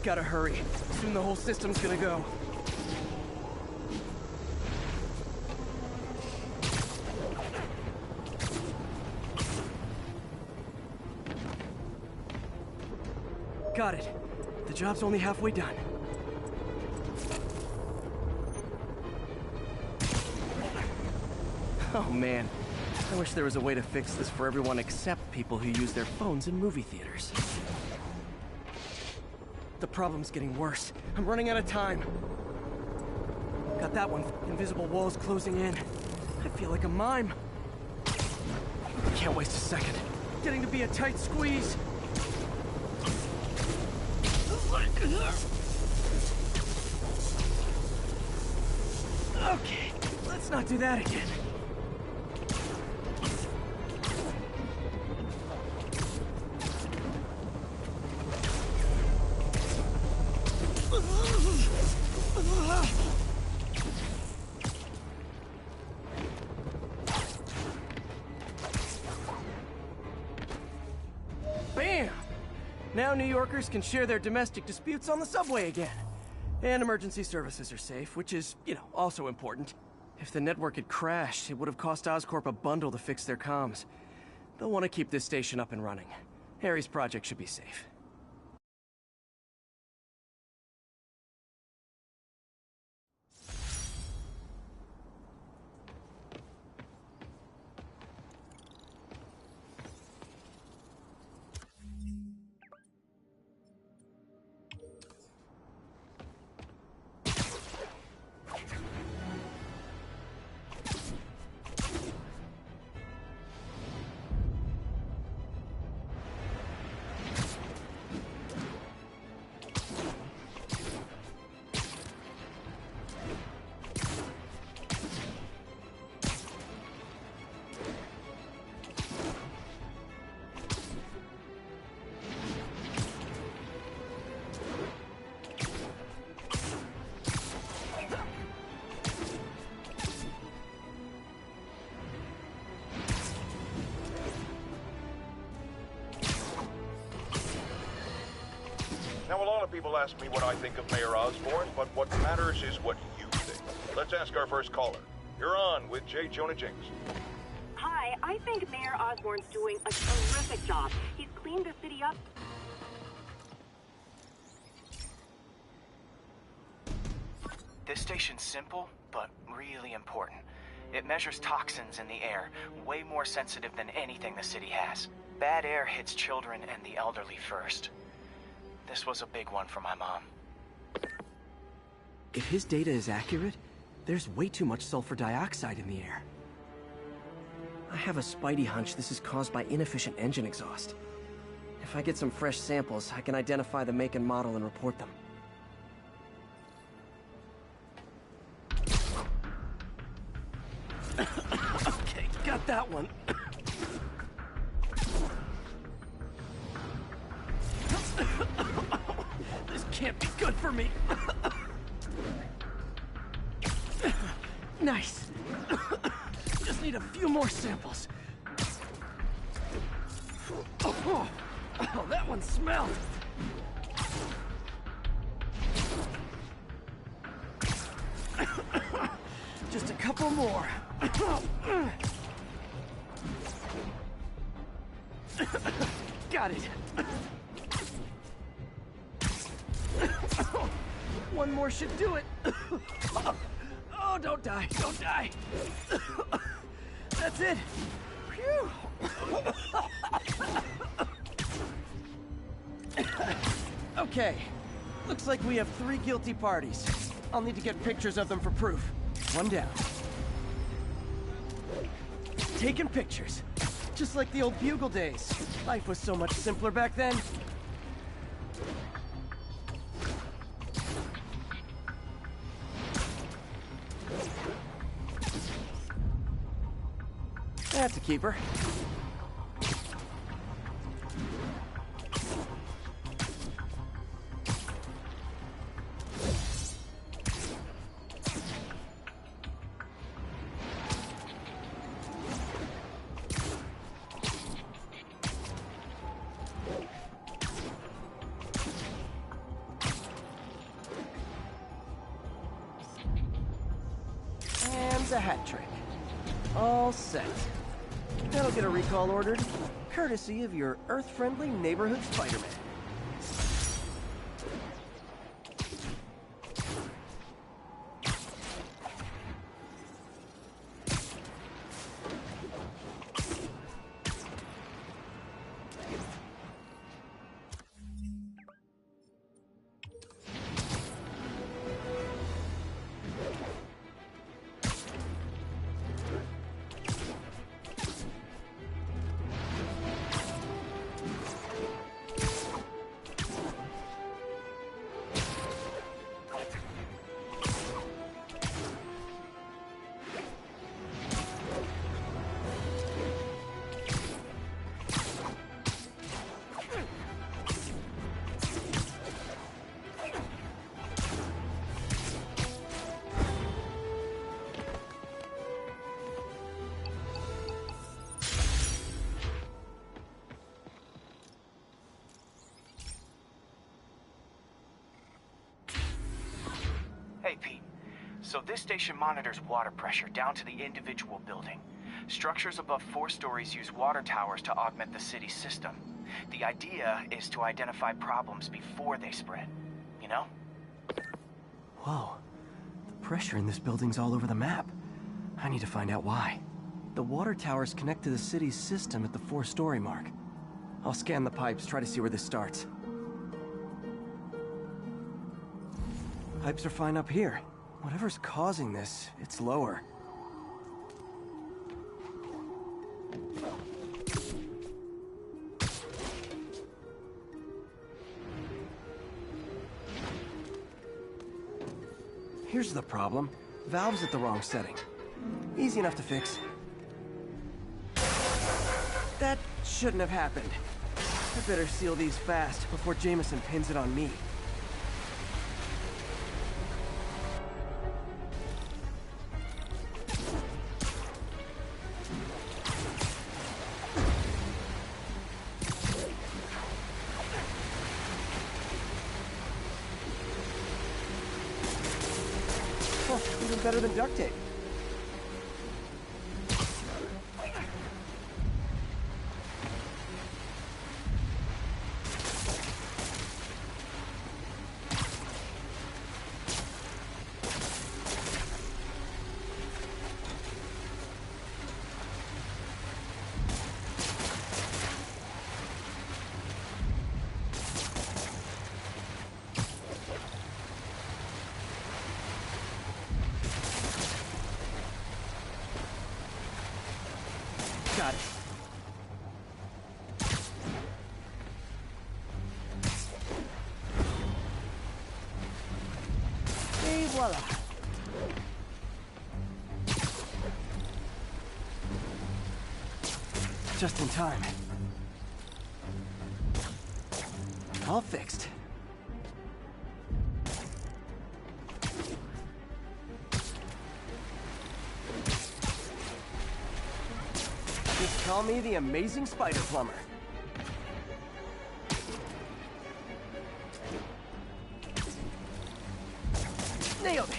Gotta hurry. Soon the whole system's gonna go. Got it. The job's only halfway done. Oh man, I wish there was a way to fix this for everyone except people who use their phones in movie theaters. The problem's getting worse. I'm running out of time. Got that one. Invisible walls closing in. I feel like a mime. Can't waste a second. Getting to be a tight squeeze. Okay, let's not do that again. Bam! Now New Yorkers can share their domestic disputes on the subway again. And emergency services are safe, which is, also important. If the network had crashed, it would have cost Oscorp a bundle to fix their comms. They'll want to keep this station up and running. Harry's project should be safe. Now, a lot of people ask me what I think of Mayor Osborn, but what matters is what you think. Let's ask our first caller. You're on with J. Jonah Jameson. Hi, I think Mayor Osborn's doing a terrific job. He's cleaned the city up. This station's simple, but really important. It measures toxins in the air, way more sensitive than anything the city has. Bad air hits children and the elderly first. This was a big one for my mom. If his data is accurate, there's way too much sulfur dioxide in the air. I have a spidey hunch this is caused by inefficient engine exhaust. If I get some fresh samples, I can identify the make and model and report them. Okay, got that one. This can't be good for me. Nice. Just need a few more samples. Oh, that one smelled. Just a couple more. Got it. One more should do it. Oh, don't die, don't die. That's it. Phew. Okay, looks like we have 3 guilty parties. I'll need to get pictures of them for proof. One down. Taking pictures. Just like the old Bugle days. Life was so much simpler back then. That's a keeper. the hat trick. All set. That'll get a recall ordered, courtesy of your Earth-friendly neighborhood Spider-Man. Hey, Pete. So this station monitors water pressure down to the individual building. Structures above 4 stories use water towers to augment the city's system. The idea is to identify problems before they spread. You know? Whoa. The pressure in this building's all over the map. I need to find out why. The water towers connect to the city's system at the 4-story mark. I'll scan the pipes, try to see where this starts. Pipes are fine up here. Whatever's causing this, it's lower. Here's the problem. Valve's at the wrong setting. Easy enough to fix. That shouldn't have happened. I better seal these fast before Jameson pins it on me. Even better than duct tape. Got it. Et voila. Just in time. All fixed. Just call me the Amazing Spider Plumber. Nailed it!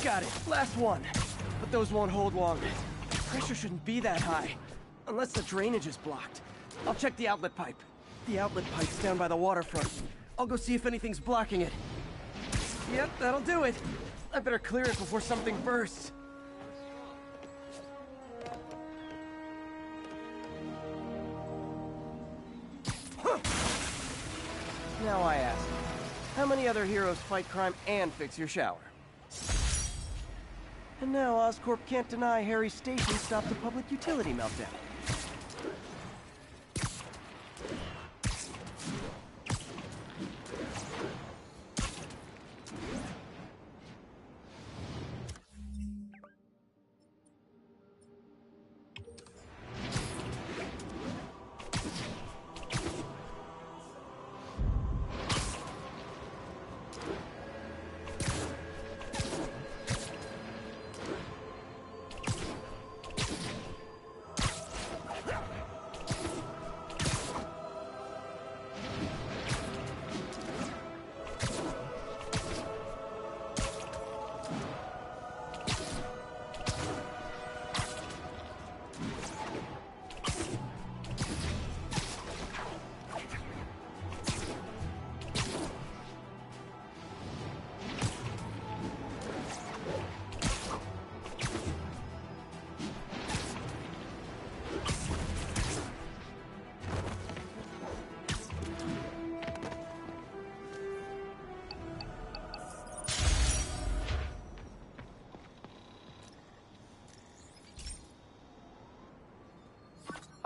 Got it. Last one. But those won't hold long. Pressure shouldn't be that high. Unless the drainage is blocked. I'll check the outlet pipe. The outlet pipe's down by the waterfront. I'll go see if anything's blocking it. Yep, that'll do it. I better clear it before something bursts. Huh. Now I ask, how many other heroes fight crime and fix your shower? And now Oscorp can't deny Harry's station stopped a public utility meltdown.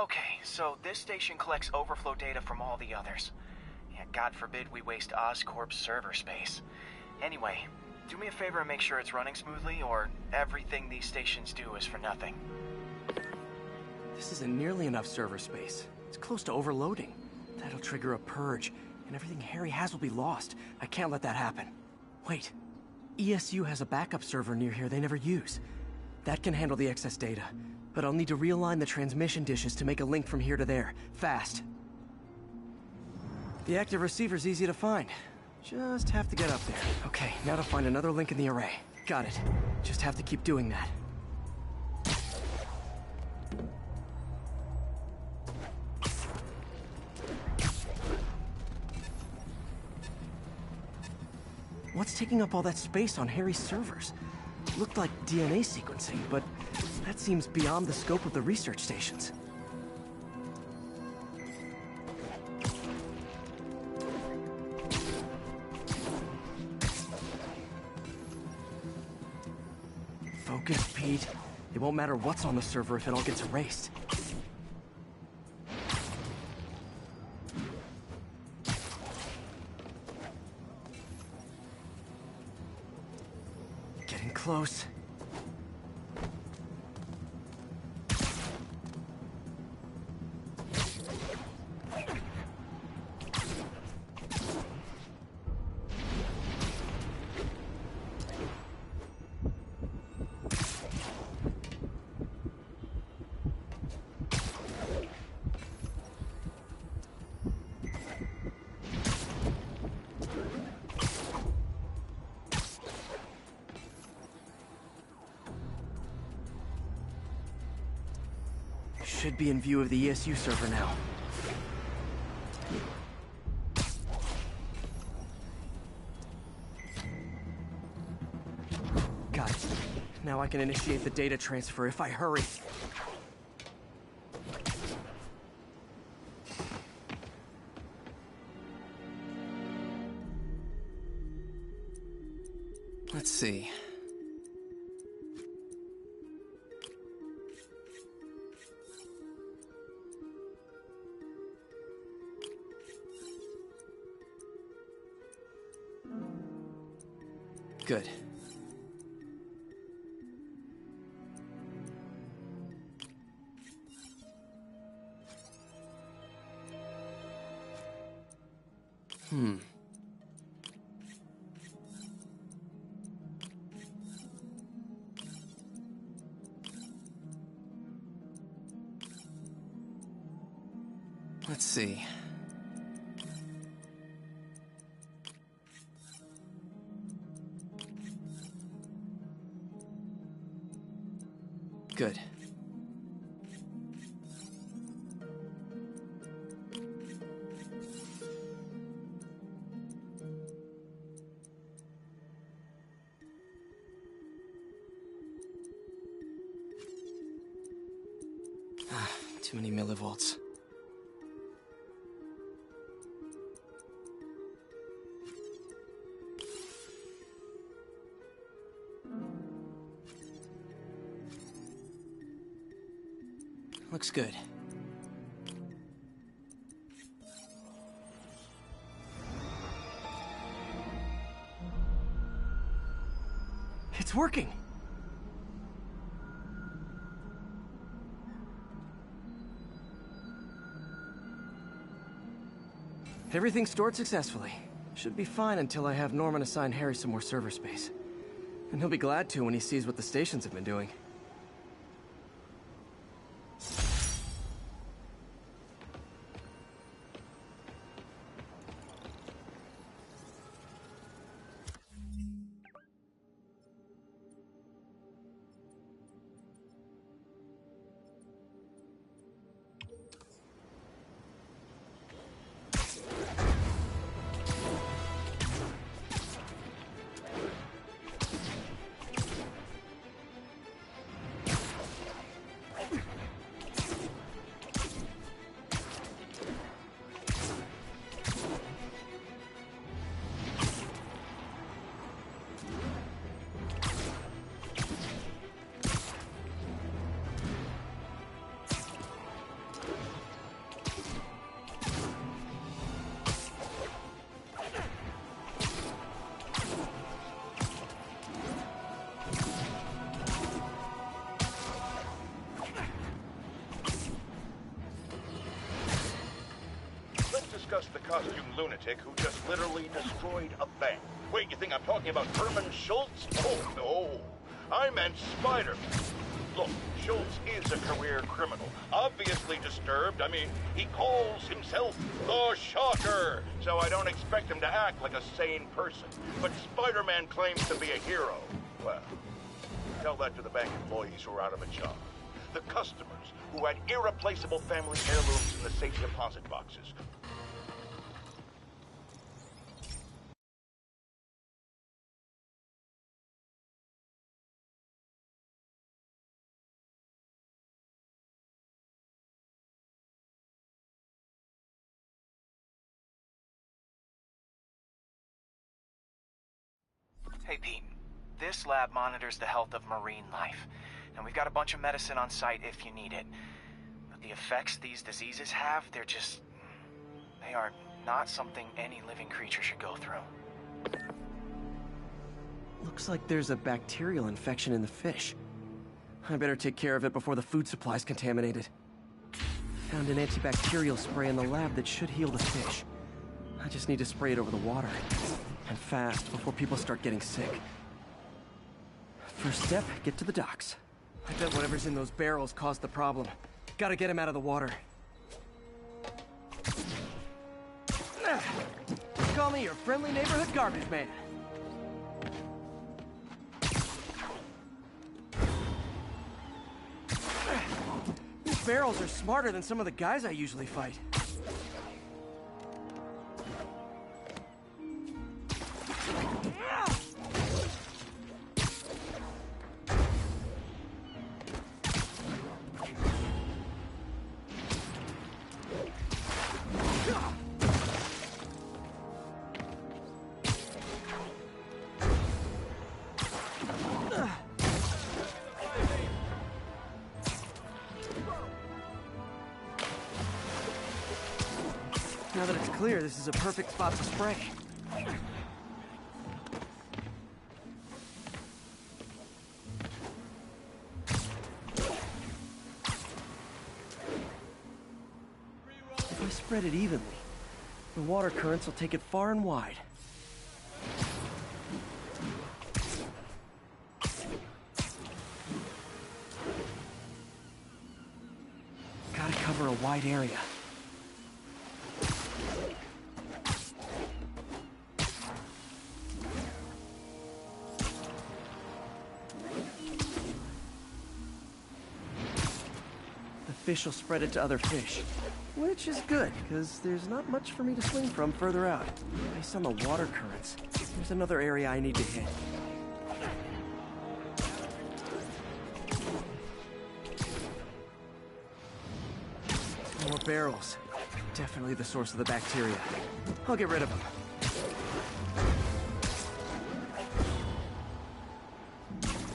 Okay, so this station collects overflow data from all the others. Yeah, God forbid we waste Oscorp's server space. Anyway, do me a favor and make sure it's running smoothly, or everything these stations do is for nothing. This isn't nearly enough server space. It's close to overloading. That'll trigger a purge, and everything Harry has will be lost. I can't let that happen. Wait. ESU has a backup server near here they never use. That can handle the excess data, but I'll need to realign the transmission dishes to make a link from here to there, fast. The active receiver's easy to find. Just have to get up there. Okay, now to find another link in the array. Got it. Just have to keep doing that. What's taking up all that space on Harry's servers? Looked like DNA sequencing, but that seems beyond the scope of the research stations. Focus, Pete. It won't matter what's on the server if it all gets erased. Getting close. Should be in view of the ESU server now. Got it. Now I can initiate the data transfer if I hurry. Let's see. Good. Let's see. Good. Too many millivolts. Looks good. It's working! Everything stored successfully. Should be fine until I have Norman assign Harry some more server space. And he'll be glad to when he sees what the stations have been doing. discuss the costume lunatic who just literally destroyed a bank. Wait, you think I'm talking about Herman Schultz? Oh, no. I meant Spider-Man. Look, Schultz is a career criminal. Obviously disturbed. I mean, he calls himself the Shocker. So I don't expect him to act like a sane person. But Spider-Man claims to be a hero. Well, tell that to the bank employees who are out of a job. The customers who had irreplaceable family heirlooms in the safe deposit boxes. Hey, Pete. This lab monitors the health of marine life. And we've got a bunch of medicine on site if you need it. But the effects these diseases have, they are not something any living creature should go through. Looks like there's a bacterial infection in the fish. I better take care of it before the food supply's contaminated. Found an antibacterial spray in the lab that should heal the fish. I just need to spray it over the water. And fast, before people start getting sick. First step, get to the docks. I bet whatever's in those barrels caused the problem. Gotta get him out of the water. Call me your friendly neighborhood garbage man. These barrels are smarter than some of the guys I usually fight. Now that it's clear, this is a perfect spot to spray. If I spread it evenly, the water currents will take it far and wide. Gotta cover a wide area. Fish will spread it to other fish, which is good, because there's not much for me to swing from further out. Based on the water currents, there's another area I need to hit. More barrels. Definitely the source of the bacteria. I'll get rid of them.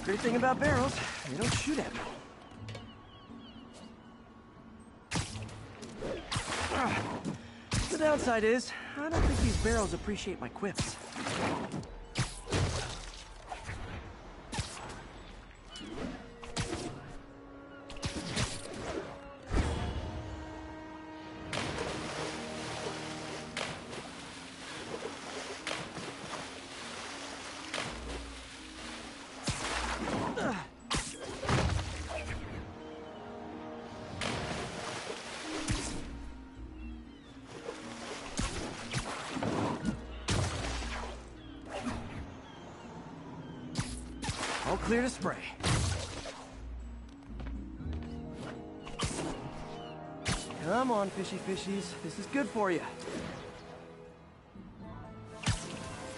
Great thing about barrels, they don't shoot at me. The downside is, I don't think these barrels appreciate my quips. All clear to spray. Come on, fishy fishies. This is good for you.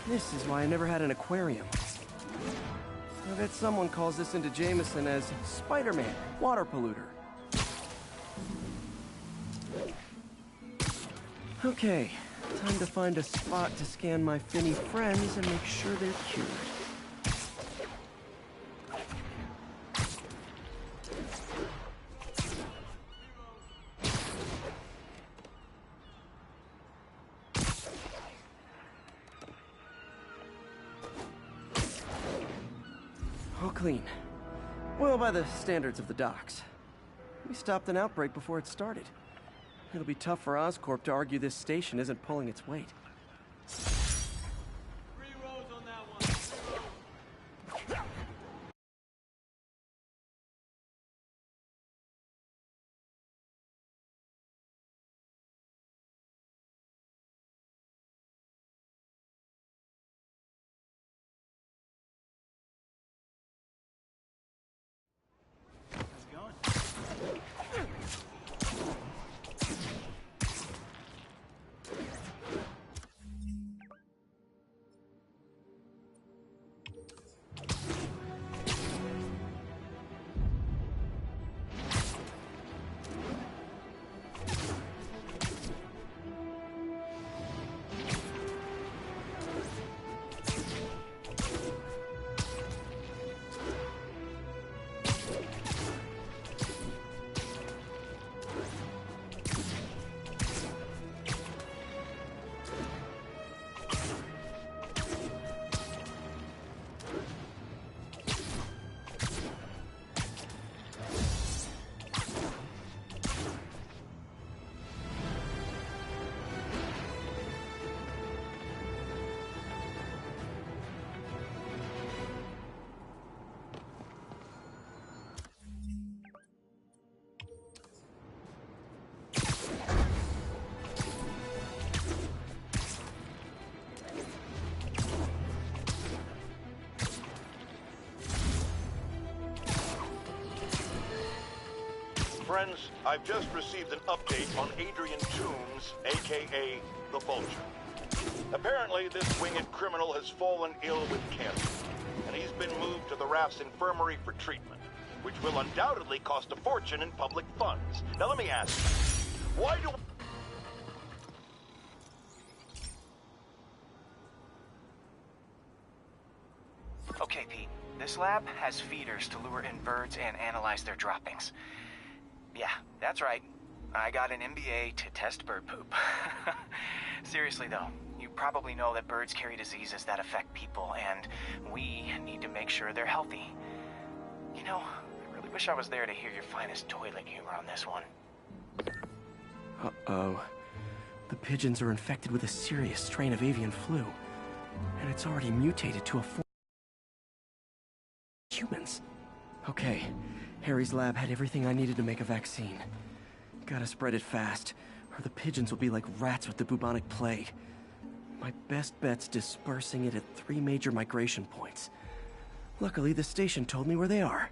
This is why I never had an aquarium. I bet someone calls this into Jameson as Spider-Man, water polluter. Okay, time to find a spot to scan my finny friends and make sure they're cured. All clean. Well, by the standards of the docks. We stopped an outbreak before it started. It'll be tough for Oscorp to argue this station isn't pulling its weight. Friends, I've just received an update on Adrian Toombs, aka the Vulture. Apparently, this winged criminal has fallen ill with cancer, and he's been moved to the RAF's infirmary for treatment, which will undoubtedly cost a fortune in public funds. Now let me ask you, why do... Okay, Pete. This lab has feeders to lure in birds and analyze their droppings. Yeah, that's right. I got an MBA to test bird poop. Seriously though, you probably know that birds carry diseases that affect people, and we need to make sure they're healthy. You know, I really wish I was there to hear your finest toilet humor on this one. Uh-oh. The pigeons are infected with a serious strain of avian flu, and it's already mutated to a form of humans. Okay. Harry's lab had everything I needed to make a vaccine. Gotta spread it fast, or the pigeons will be like rats with the bubonic plague. My best bet's dispersing it at 3 major migration points. Luckily, the station told me where they are.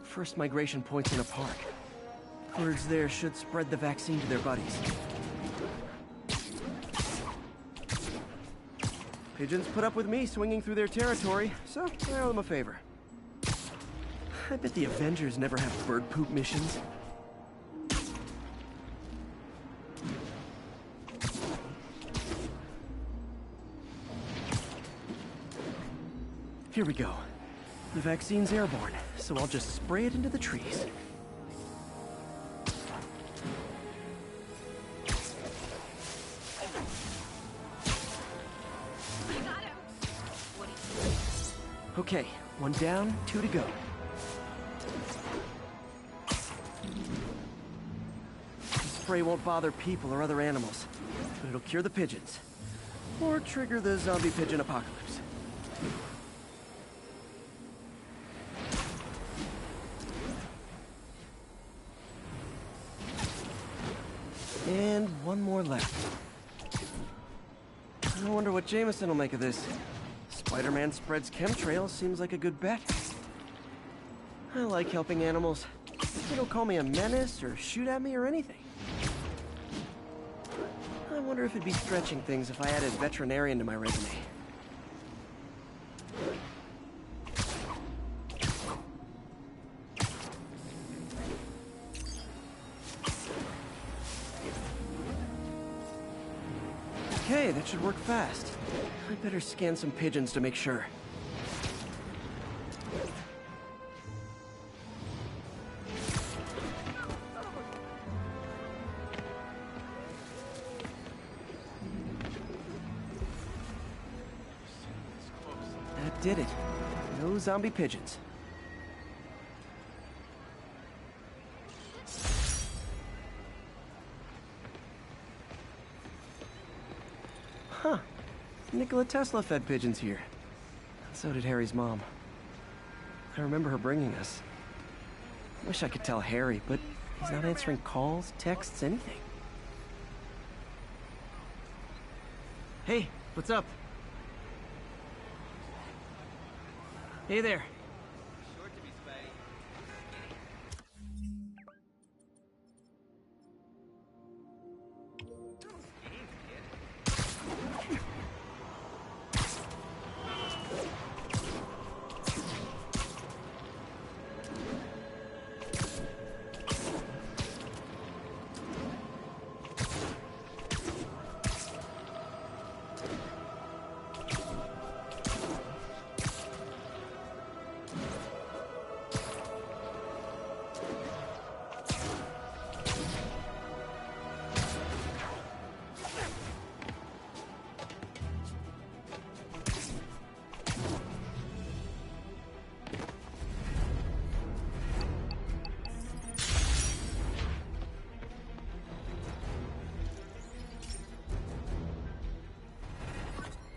First migration point's in a park. Birds there should spread the vaccine to their buddies. Pigeons put up with me swinging through their territory, so I owe them a favor. I bet the Avengers never have bird poop missions. Here we go. The vaccine's airborne, so I'll just spray it into the trees. Okay, 1 down, 2 to go. The spray won't bother people or other animals, but it'll cure the pigeons. Or trigger the zombie pigeon apocalypse. And 1 more left. I wonder what Jameson will make of this. Spider-Man spreads chemtrails seems like a good bet. I like helping animals. They don't call me a menace or shoot at me or anything. I wonder if it'd be stretching things if I added veterinarian to my resume. Okay, that should work fast. I better scan some pigeons to make sure. That did it. No zombie pigeons. Huh. Nikola Tesla fed pigeons here. So did Harry's mom. I remember her bringing us. Wish I could tell Harry, but he's not answering calls, texts, anything. Hey, what's up? Hey there.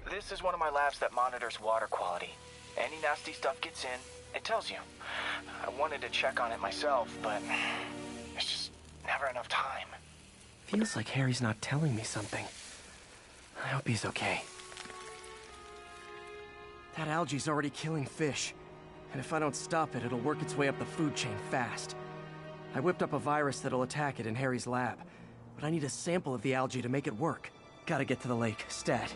This is one of my labs that monitors water quality. Any nasty stuff gets in, it tells you. I wanted to check on it myself, but there's just never enough time. Feels like Harry's not telling me something. I hope he's okay. That algae's already killing fish. And if I don't stop it, it'll work its way up the food chain fast. I whipped up a virus that'll attack it in Harry's lab. But I need a sample of the algae to make it work. Gotta get to the lake, stat.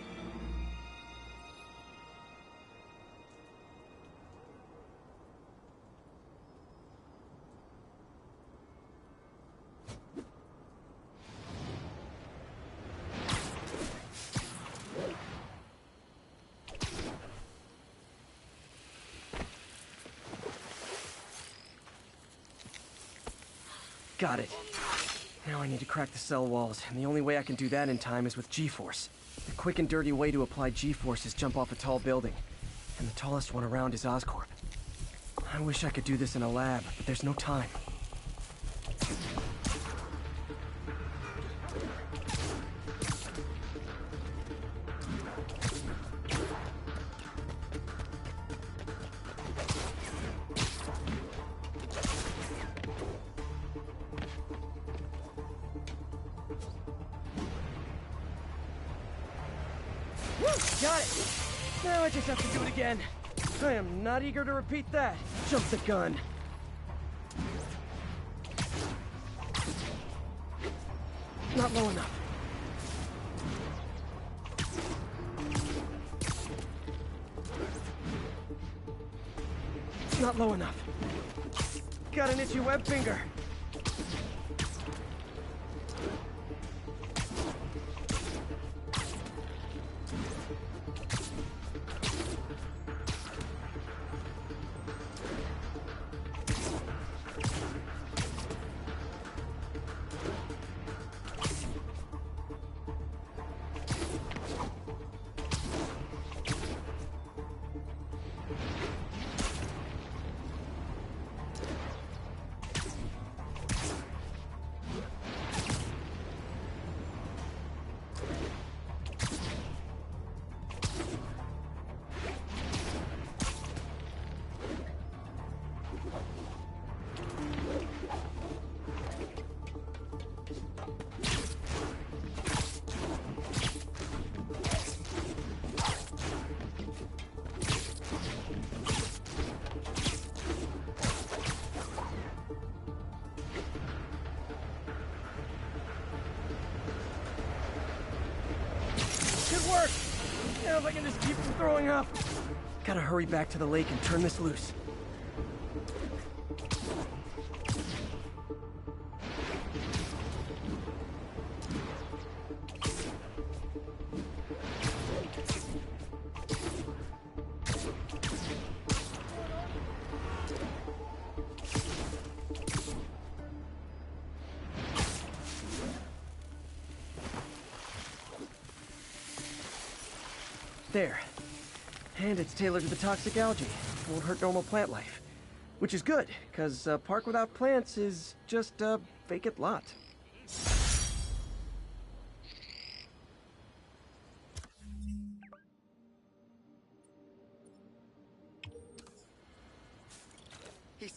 Got it. Now I need to crack the cell walls, and the only way I can do that in time is with G-Force. The quick and dirty way to apply G-Force is jump off a tall building, and the tallest one around is Oscorp. I wish I could do this in a lab, but there's no time. Got it! Now I just have to do it again. I am not eager to repeat that. Jump the gun. Not low enough. Not low enough. Got an itchy web finger. Work! Now if I can just keep from throwing up. Gotta hurry back to the lake and turn this loose. There. And it's tailored to the toxic algae. Won't hurt normal plant life. Which is good, because a park without plants is just a vacant lot.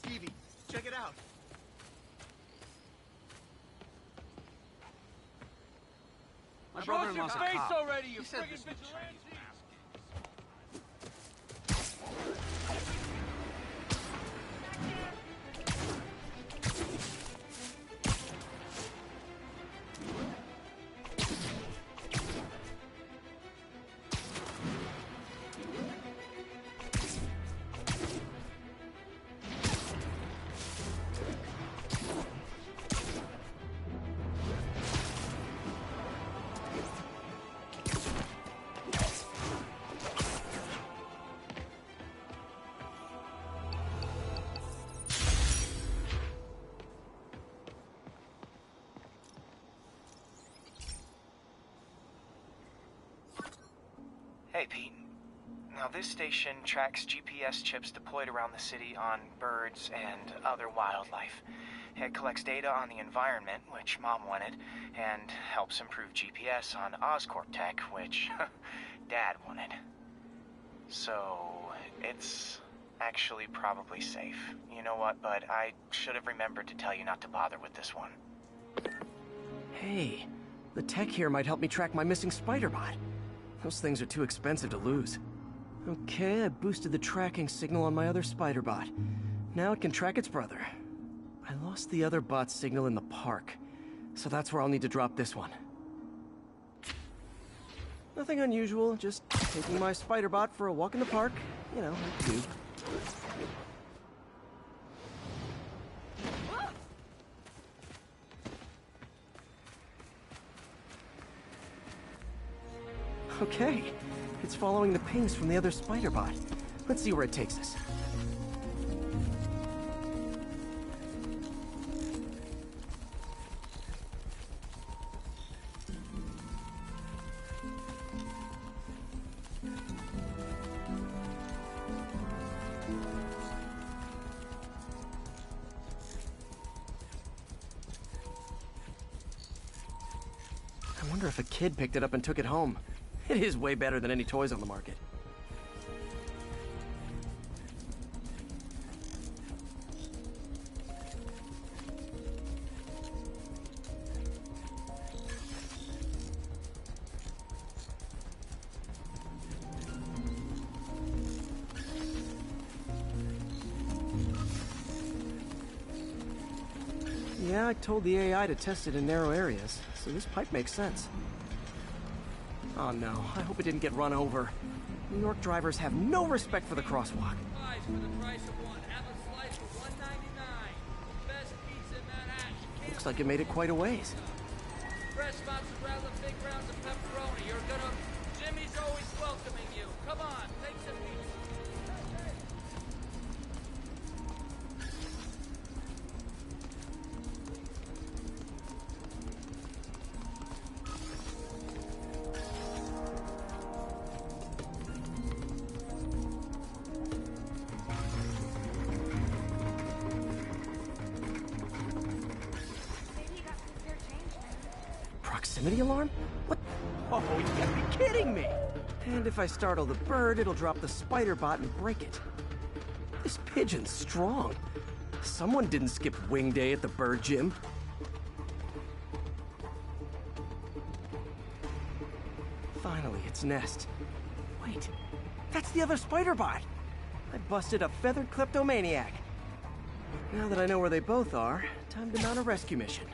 Stevie, check it out. My brother-in-law's a cop. already, you He said friggin' this was vigilante! Hey, Pete. Now, this station tracks GPS chips deployed around the city on birds and other wildlife. It collects data on the environment, which Mom wanted, and helps improve GPS on Oscorp tech, which Dad wanted. So, it's actually probably safe. You know what, bud? I should have remembered to tell you not to bother with this one. Hey, the tech here might help me track my missing spider bot. Those things are too expensive to lose. Okay, I boosted the tracking signal on my other spider bot. Now it can track its brother. I lost the other bot's signal in the park, so that's where I'll need to drop this one. Nothing unusual, just taking my spider bot for a walk in the park. You know, like you do. Okay, it's following the pings from the other spider bot. Let's see where it takes us. I wonder if a kid picked it up and took it home. It is way better than any toys on the market. Yeah, I told the AI to test it in narrow areas, so this pipe makes sense. Oh no, I hope it didn't get run over. New York drivers have no respect for the crosswalk. Looks like it made it quite a ways. Fresh mozzarella, big rounds of pepperoni. You're gonna... Jimmy's always welcoming you. Come on, take some pizza. Proximity alarm? What? Oh, you gotta be kidding me! And if I startle the bird, it'll drop the spider bot and break it. This pigeon's strong. Someone didn't skip wing day at the bird gym. Finally, its nest. Wait, that's the other spider bot! I busted a feathered kleptomaniac. Now that I know where they both are, time to mount a rescue mission.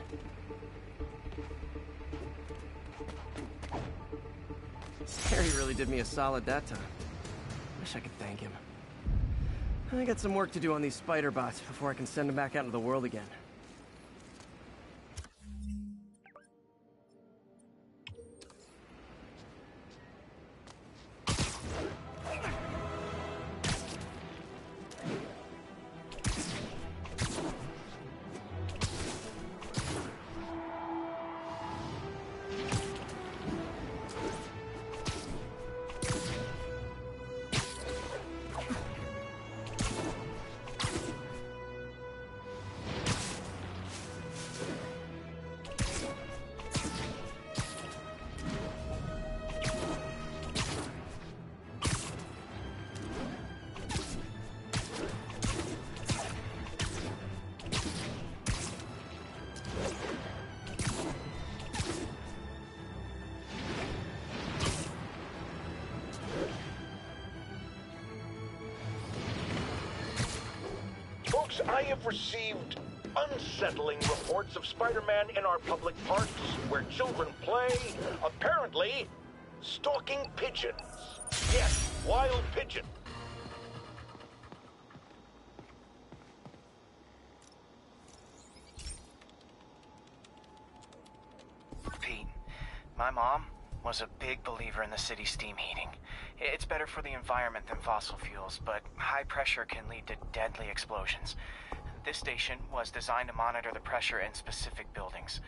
Harry really did me a solid that time. Wish I could thank him. I got some work to do on these spider bots before I can send them back out into the world again. Folks, I have received unsettling reports of Spider-Man in our public parks where children play, apparently stalking pigeons. Yes, wild pigeons. Pete, my mom was a big believer in the city's steam heating. It's better for the environment than fossil fuels, but high pressure can lead to deadly explosions. This station was designed to monitor the pressure in specific buildings.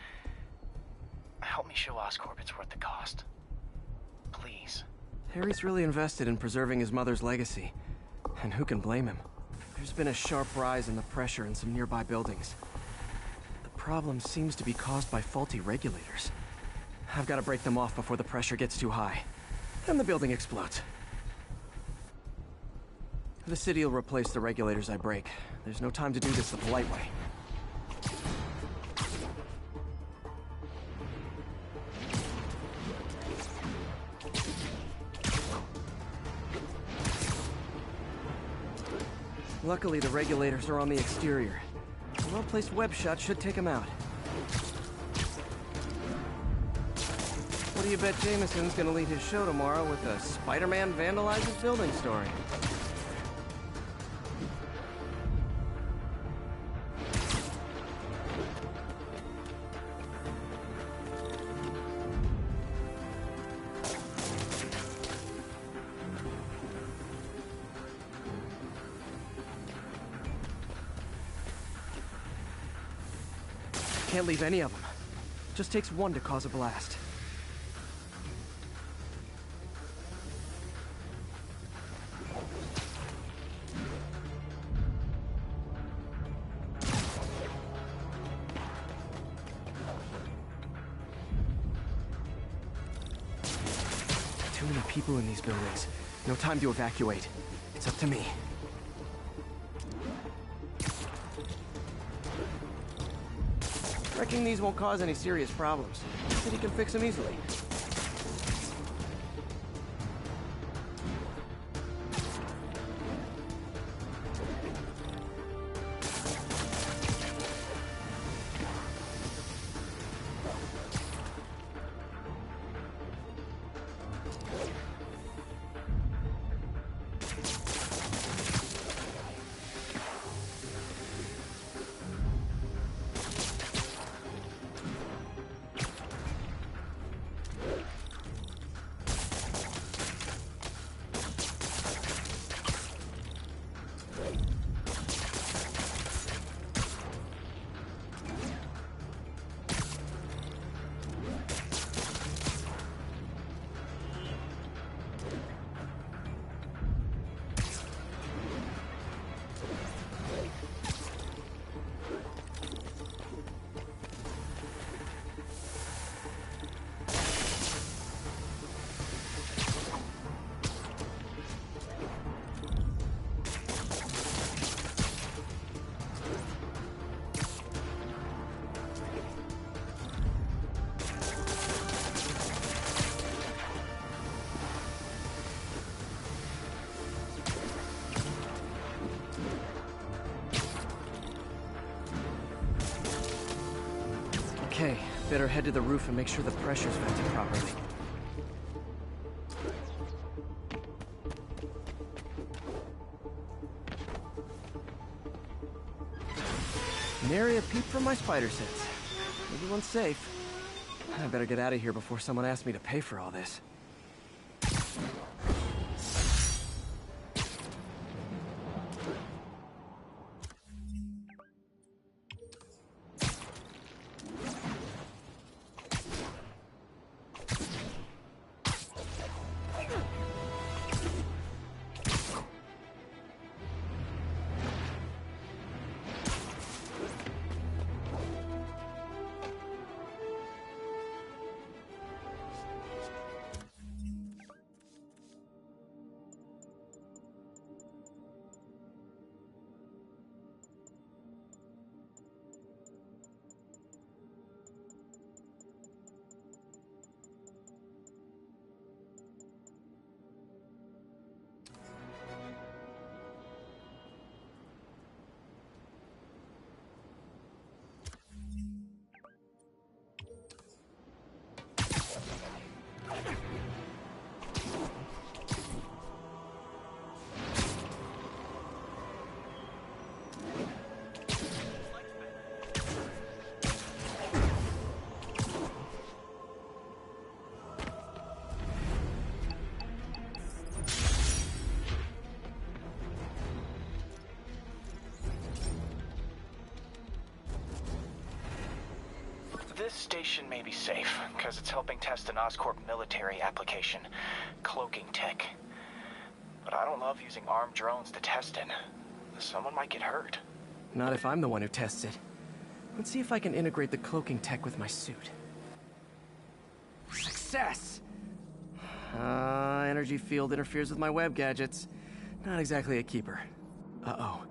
Help me show Oscorp it's worth the cost. Please. Harry's really invested in preserving his mother's legacy. And who can blame him? There's been a sharp rise in the pressure in some nearby buildings. The problem seems to be caused by faulty regulators. I've got to break them off before the pressure gets too high. And the building explodes. The city will replace the regulators I break. There's no time to do this the polite way. Luckily, the regulators are on the exterior. A well-placed web shot should take them out. What do you bet Jameson's gonna lead his show tomorrow with a Spider-Man vandalizes building story? Can't leave any of them. Just takes one to cause a blast. Too many people in these buildings. No time to evacuate. It's up to me. Wrecking these won't cause any serious problems. The city can fix them easily. Okay, better head to the roof and make sure the pressure's vented properly. Nary a peep from my spider sense. Everyone's safe. I better get out of here before someone asks me to pay for all this. This station may be safe, because it's helping test an Oscorp military application, cloaking tech. But I don't love using armed drones to test it. Someone might get hurt. Not if I'm the one who tests it. Let's see if I can integrate the cloaking tech with my suit. Success! Energy field interferes with my web gadgets. Not exactly a keeper. Uh-oh.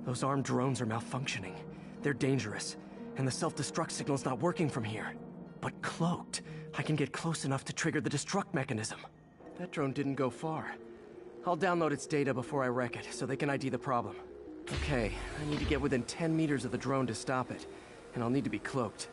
Those armed drones are malfunctioning. They're dangerous, and the self-destruct signal's not working from here. But cloaked, I can get close enough to trigger the destruct mechanism. That drone didn't go far. I'll download its data before I wreck it, so they can ID the problem. Okay, I need to get within 10 meters of the drone to stop it, and I'll need to be cloaked.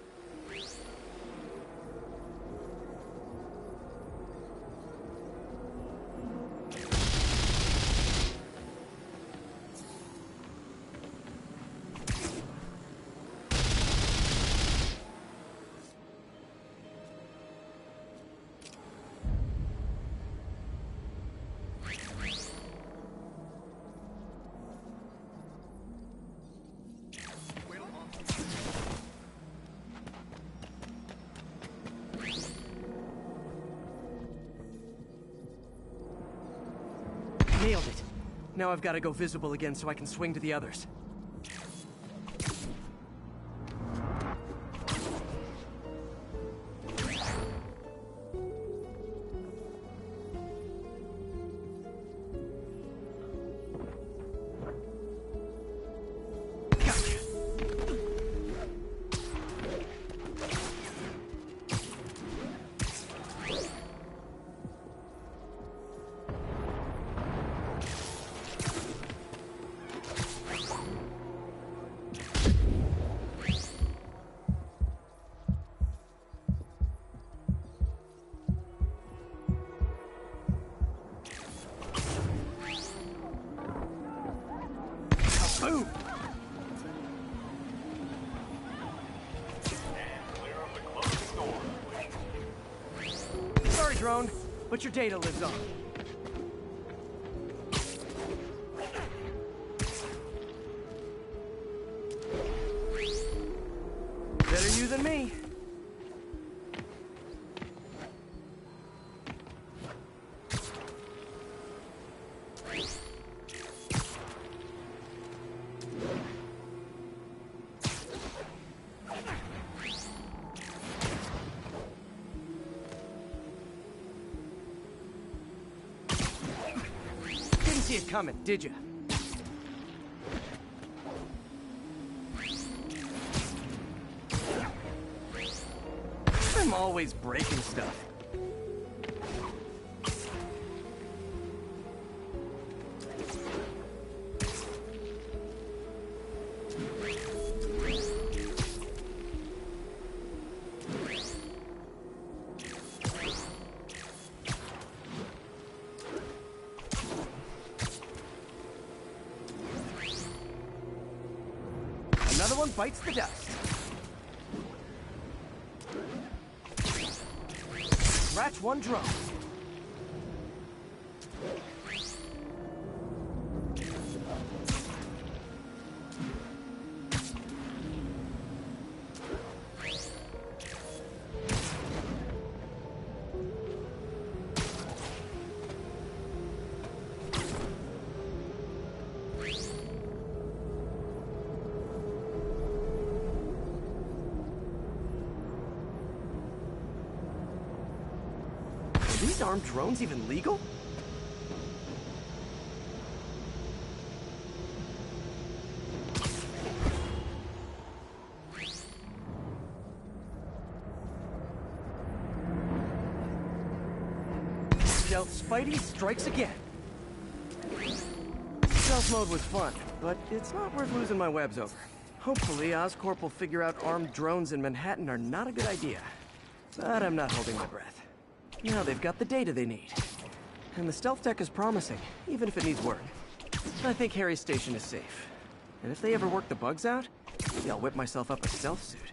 Nailed it. Now I've got to go visible again so I can swing to the others. Boom! Sorry, drone, but your data lives on. Better you than me. Didn't see it coming, did you? I'm always breaking stuff. Another one bites the dust. Scratch one drone. Are these armed drones even legal? Stealth Spidey strikes again. Stealth mode was fun, but it's not worth losing my webs over. Hopefully, Oscorp will figure out armed drones in Manhattan are not a good idea. But I'm not holding my breath. Now they've got the data they need. And the stealth tech is promising, even if it needs work. I think Harry's station is safe. And if they ever work the bugs out, maybe I'll whip myself up a stealth suit.